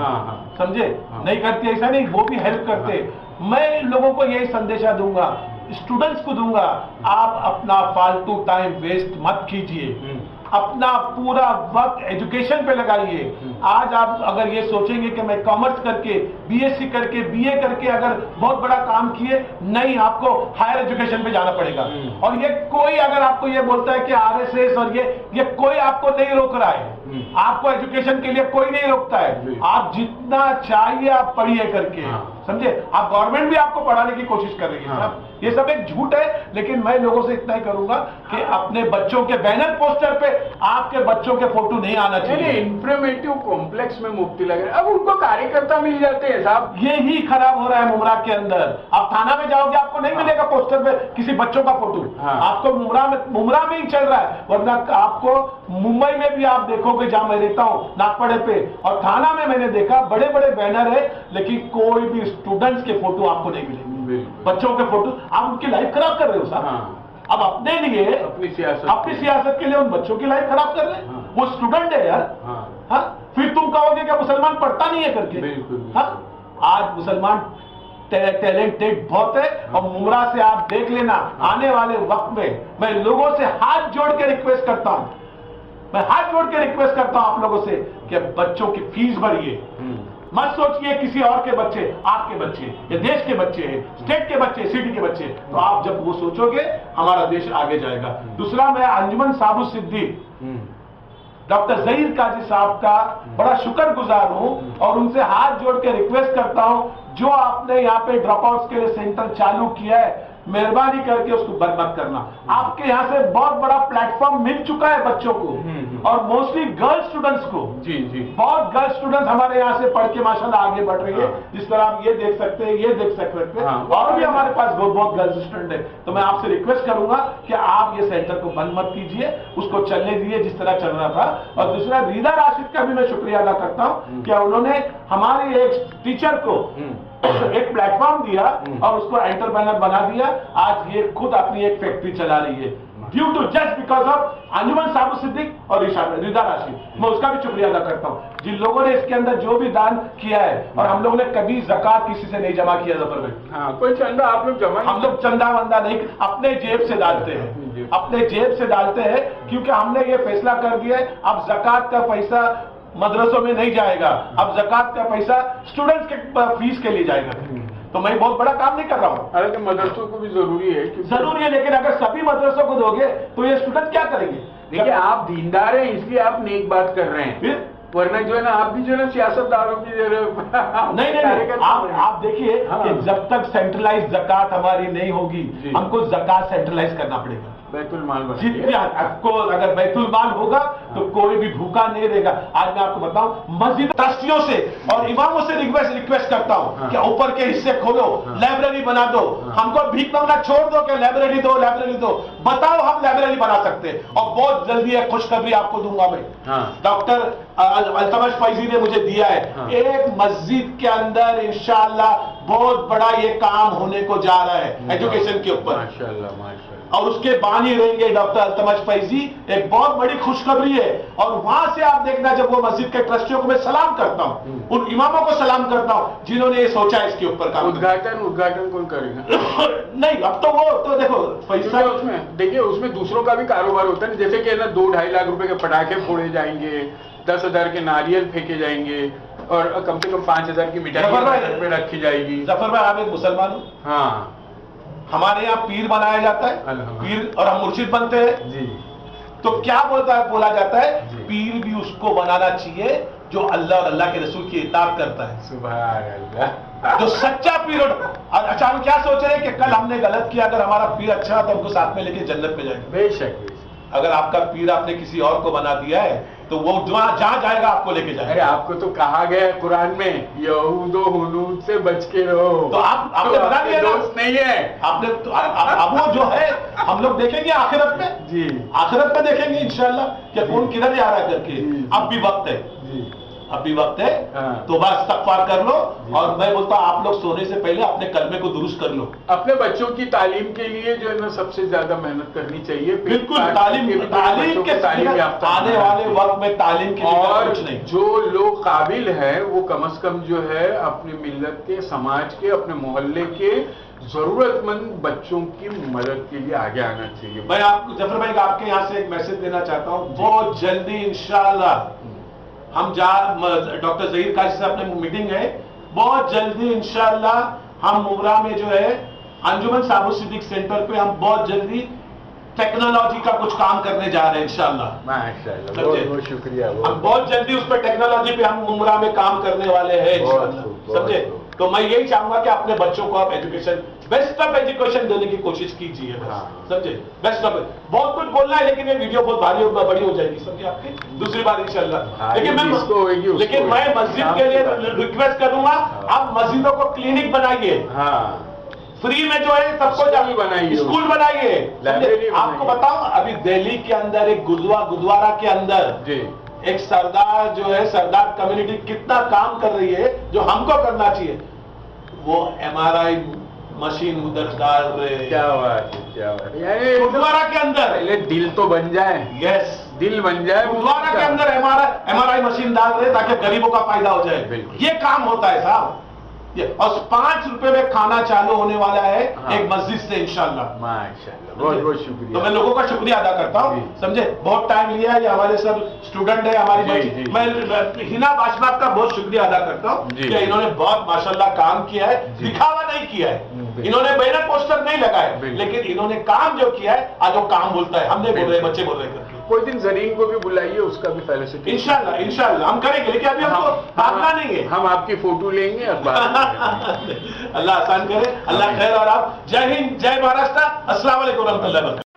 समझे? नहीं करती ऐसा नहीं, वो भी हेल्प करते। मैं लोगों को यही संदेशा दूंगा, स्टूडेंट्स को दूंगा, आप अपना फालतू टाइम वेस्ट मत कीजिए, अपना पूरा वक्त एजुकेशन पे लगाइए। आज आप अगर ये सोचेंगे कि मैं कॉमर्स करके, बीएससी करके, बीए करके अगर बहुत बड़ा काम किए, नहीं, आपको हायर एजुकेशन पे जाना पड़ेगा। और ये कोई अगर आपको ये बोलता है कि आरएसएस और ये कोई आपको नहीं रोक रहा है, आपको एजुकेशन के लिए कोई नहीं रोकता है। आप जितना चाहिए आप पढ़िए करके, समझे? आप गवर्नमेंट भी आपको पढ़ाने की कोशिश कर रही है, ये सब एक झूठ है। लेकिन मैं लोगों से इतना ही करूंगा कि अपने बच्चों के बैनर पोस्टर पे आपके बच्चों के फोटो नहीं आना चाहिए। इंफॉर्मेटिव कॉम्प्लेक्स में मुफ्ती लग रहे, अब उनको कार्यकर्ता मिल जाते हैं साहब। ये ही खराब हो रहा है मुमरा के अंदर। आप थाना में जाओगे, आपको नहीं मिलेगा पोस्टर पे किसी बच्चों का फोटो, आपको मुमरा में ही चल रहा है। वरना आपको मुंबई में भी आप देखोगे, जहां मैं रहता हूं, नागपड़े पे और थाना में मैंने देखा बड़े बड़े बैनर है, लेकिन कोई भी स्टूडेंट्स के फोटो आपको नहीं मिलेंगे, बच्चों के फोटो। आप उनकी लाइफ खराब कर रहे हो साहब। अब अपने लिए, अपनी सियासत के लिए उन बच्चों की लाइफ खराब कर रहे हैं। वो स्टूडेंट है यार। फिर तुम कहोगे कि मुसलमान पढ़ता नहीं है करके। आज मुसलमान टैलेंटेड बहुत है, और मुमरा से आप देख लेना, आने वाले वक्त में मैं लोगों से हाथ जोड़ के रिक्वेस्ट करता हूं, आप लोगों से कि बच्चों की फीस भरिए। मत सोचिए किसी और के बच्चे, आपके बच्चे, ये देश के बच्चे हैं, स्टेट के बच्चे, सिटी के बच्चे। तो आप जब वो सोचोगे, हमारा देश आगे जाएगा। दूसरा, मैं अंजुमन साबु सिद्दीक, डॉक्टर जहीर काजी साहब का बड़ा शुक्रगुजार हूं, और उनसे हाथ जोड़ के रिक्वेस्ट करता हूं, जो आपने यहाँ पे ड्रॉप आउट्स के लिए सेंटर चालू किया है, मेहरबानी करके उसको बंद मत करना। आपके यहाँ से बहुत बड़ा प्लेटफॉर्म मिल चुका है बच्चों को, और मोस्टली गर्ल स्टूडेंट्स को। बहुत गर्ल स्टूडेंट्स हमारे यहाँ से पढ़ के माशाल्लाह आगे बढ़ रही है। जिस तरह आप ये देख सकते हैं, ये देख सकते हैं, और भी हमारे पास बहुत गर्ल स्टूडेंट है। तो मैं आपसे रिक्वेस्ट करूंगा कि आप ये सेंटर को बंद मत कीजिए, उसको चलने दीजिए जिस तरह चल रहा था। और दूसरा, रीदा राशिद का भी मैं शुक्रिया अदा करता हूँ कि उन्होंने हमारे एक टीचर को एक प्लेटफॉर्म दिया और उसको एंटरप्रेन्योर बना दिया। आज ये खुद अपनी एक फैक्ट्री चला रही है, due to just because of Anjuman Sabu Siddique और रीदा राशिद। मैं उसका भी शुक्रिया अदा करता हूँ, जिन लोगों ने इसके अंदर जो भी दान किया है। और हम लोग ने कभी ज़कात किसी से नहीं जमा किया जफर भाई। कोई चंदा आप लोग जमा, हम लोग चंदा वंदा नहीं, अपने जेब से डालते हैं, अपने जेब से डालते हैं, क्योंकि हमने ये फैसला कर दिया है, अब ज़कात का पैसा मदरसों में नहीं जाएगा, अब ज़कात का पैसा स्टूडेंट्स के फीस के लिए जाएगा। तो मैं बहुत बड़ा काम नहीं कर रहा हूँ। हालांकि मदरसों को भी जरूरी है, जरूरी है, लेकिन अगर सभी मदरसों को दोगे तो ये स्टूडेंट क्या करेंगे? देखिए, आप दीनदार हैं इसलिए आप नेक बात कर रहे हैं, वरना जो है ना, आप भी जो है ना सियासतदारों की नहीं, आप देखिए कि जब तक सेंट्रलाइज ज़कात हमारी नहीं होगी, हमको ज़कात सेंट्रलाइज करना पड़ेगा। बैतुल माल जितने आपको अगर बैतुल माल होगा तो कोई भी भूखा नहीं रहेगा। आज मैं आपको बताऊं, मस्जिद ट्रस्टियों से और इमामों से रिक्वेस्ट करता हूं कि ऊपर के हिस्से खोलो, लाइब्रेरी बना दो। हमको भीख मांगना छोड़ दो कि लाइब्रेरी दो, बताओ हम लाइब्रेरी बना सकते हैं। और बहुत जल्दी एक खुशखबरी आपको दूंगा मैं, डॉक्टर अल्तमश फैजी ने मुझे दिया है, एक मस्जिद के अंदर इंशाअल्लाह बहुत बड़ा ये काम होने को जा रहा है एजुकेशन के ऊपर, माशाअल्लाह। और उसके बानी रहेंगे डॉक्टर अल्तमश फैजी। एक बहुत बड़ी खुशखबरी है। और वहां से आप देखना, जब वो मस्जिद के ट्रस्टियों को मैं सलाम करता हूं, उन इमामों को सलाम करता हूं जिन्होंने ये सोचा इसके ऊपर का। उद्घाटन कौन करेगा? नहीं, अब तो वो तो देखो पैसा उसमें, देखिए उसमें दूसरों का भी कारोबार होता है, जैसे कि ना 2-2.5 लाख रुपए के पटाखे फोड़े जाएंगे, 10,000 के नारियल फेंके जाएंगे, और कम से कम 5,000 की मिठाई रखी जाएगी। जफर भाई, आप एक मुसलमान हो? हाँ, हमारे यहाँ पीर बनाया जाता है, पीर, और हम मुर्शिद बनते हैं जी। तो क्या बोला जाता है, पीर भी उसको बनाना चाहिए जो अल्लाह और अल्लाह के रसूल की इताअत करता है। सुभान अल्लाह। जो सच्चा पीर। और अच्छा, हम क्या सोच रहे हैं कि कल हमने गलत किया, अगर हमारा पीर अच्छा तो हमको साथ में लेके जन्नत में जाएगा। बेशक। अगर आपका पीर आपने किसी और को बना दिया है तो वो जहां जाएगा आपको लेके जाएगा। अरे आपको तो कहा गया है कुरान में, यहूदो हुनूद से बच के रहो। तो आपने बना दिया, दोस्त नहीं है आपने तो। अब वो जो है हम लोग देखेंगे आखिरत में जी, आखिरत में देखेंगे इंशाल्लाह कि कौन किधर जा रहा है करके। अब भी वक्त है जी, अब भी वक्त है। हाँ। तो बस इस्तगफार कर लो। और मैं बोलता हूं आप लोग सोने से पहले अपने कलमे को दुरुस्त कर लो। अपने बच्चों की तालीम के लिए जो है ना सबसे ज्यादा मेहनत करनी चाहिए। बिल्कुल, तालीम के तालीम याफ्ता आने वाले वक्त में तालीम के और कुछ नहीं। जो लोग काबिल हैं वो कम से कम जो है अपनी मिल्लत के, समाज के, अपने मोहल्ले के जरूरतमंद बच्चों की मदद के लिए आगे आना चाहिए। मैं आपको जफर भाई आपके यहाँ से एक मैसेज देना चाहता हूँ। बहुत जल्दी इंशाल्लाह हम डॉक्टर ज़हीर काजी से अपने मीटिंग है, बहुत जल्दी इंशाल्लाह हम मुमरा में जो है अंजुमन साबु सिद्दीक सेंटर पे हम बहुत जल्दी टेक्नोलॉजी का कुछ काम करने जा रहे हैं इंशाल्लाह। माशाल्लाह, बहुत शुक्रिया। हम बहुत जल्दी उस पर टेक्नोलॉजी पे हम मुमरा में काम करने वाले हैं इंशाल्लाह, समझे। तो मैं यही चाहूंगा कि अपने बच्चों को आप एजुकेशन, बेस्ट ऑफ एजुकेशन देने की कोशिश कीजिए, समझे। बेस्ट ऑफ, बहुत कुछ बोलना है लेकिन ये वीडियो बहुत भारी और बड़ी हो जाएगी, समझे आपकी। दूसरी बात इंशाल्लाह। लेकिन मैं मस्जिद के लिए रिक्वेस्ट करूंगा, आप मस्जिदों को क्लिनिक बनाइए, फ्री में जो है सबको बनाइए, स्कूल बनाइए। आपको बताऊं, अभी दिल्ली के अंदर एक गुरुद्वारा के अंदर एक सरदार जो है, सरदार कम्युनिटी कितना काम कर रही है जो हमको करना चाहिए। वो MRI मशीन उधर डाल रहे। क्या बात है, क्या बात है। गुरुद्वारा के अंदर पहले दिल तो बन जाए। यस, दिल बन जाए। गुरुद्वारा के अंदर MRI मशीन डाल रहे ताकि गरीबों का फायदा हो जाए। ये काम होता है साहब। और 5 रुपए में खाना चालू होने वाला है एक मस्जिद से इंशाल्लाह। माशाल्लाह, बहुत बहुत शुक्रिया। तो मैं लोगों का शुक्रिया अदा करता हूँ, समझे। बहुत टाइम लिया है, ये हमारे सब स्टूडेंट है हमारी। मैं हिना बाशबाग का बहुत शुक्रिया अदा करता हूँ कि इन्होंने बहुत माशाल्लाह काम किया है, दिखावा नहीं किया है। इन्होंने बैनर पोस्टर नहीं लगाए, लेकिन इन्होंने काम जो किया है, आज वो काम बोलता है। हम नहीं बोल रहे, बच्चे बोल रहे हैं। कोई दिन जरीन को भी बुलाइए, उसका भी फेलिसिटेशन। इंशाल्लाह इंशाल्लाह हम करेंगे, लेकिन अभी हमको भागना नहीं है। हम आपकी फोटो लेंगे अल्लाह आसान करे, अल्लाह खैर। और आप जय हिंद, जय महाराष्ट्र, अस्सलाम वालेकुम रहमतुल्लाह।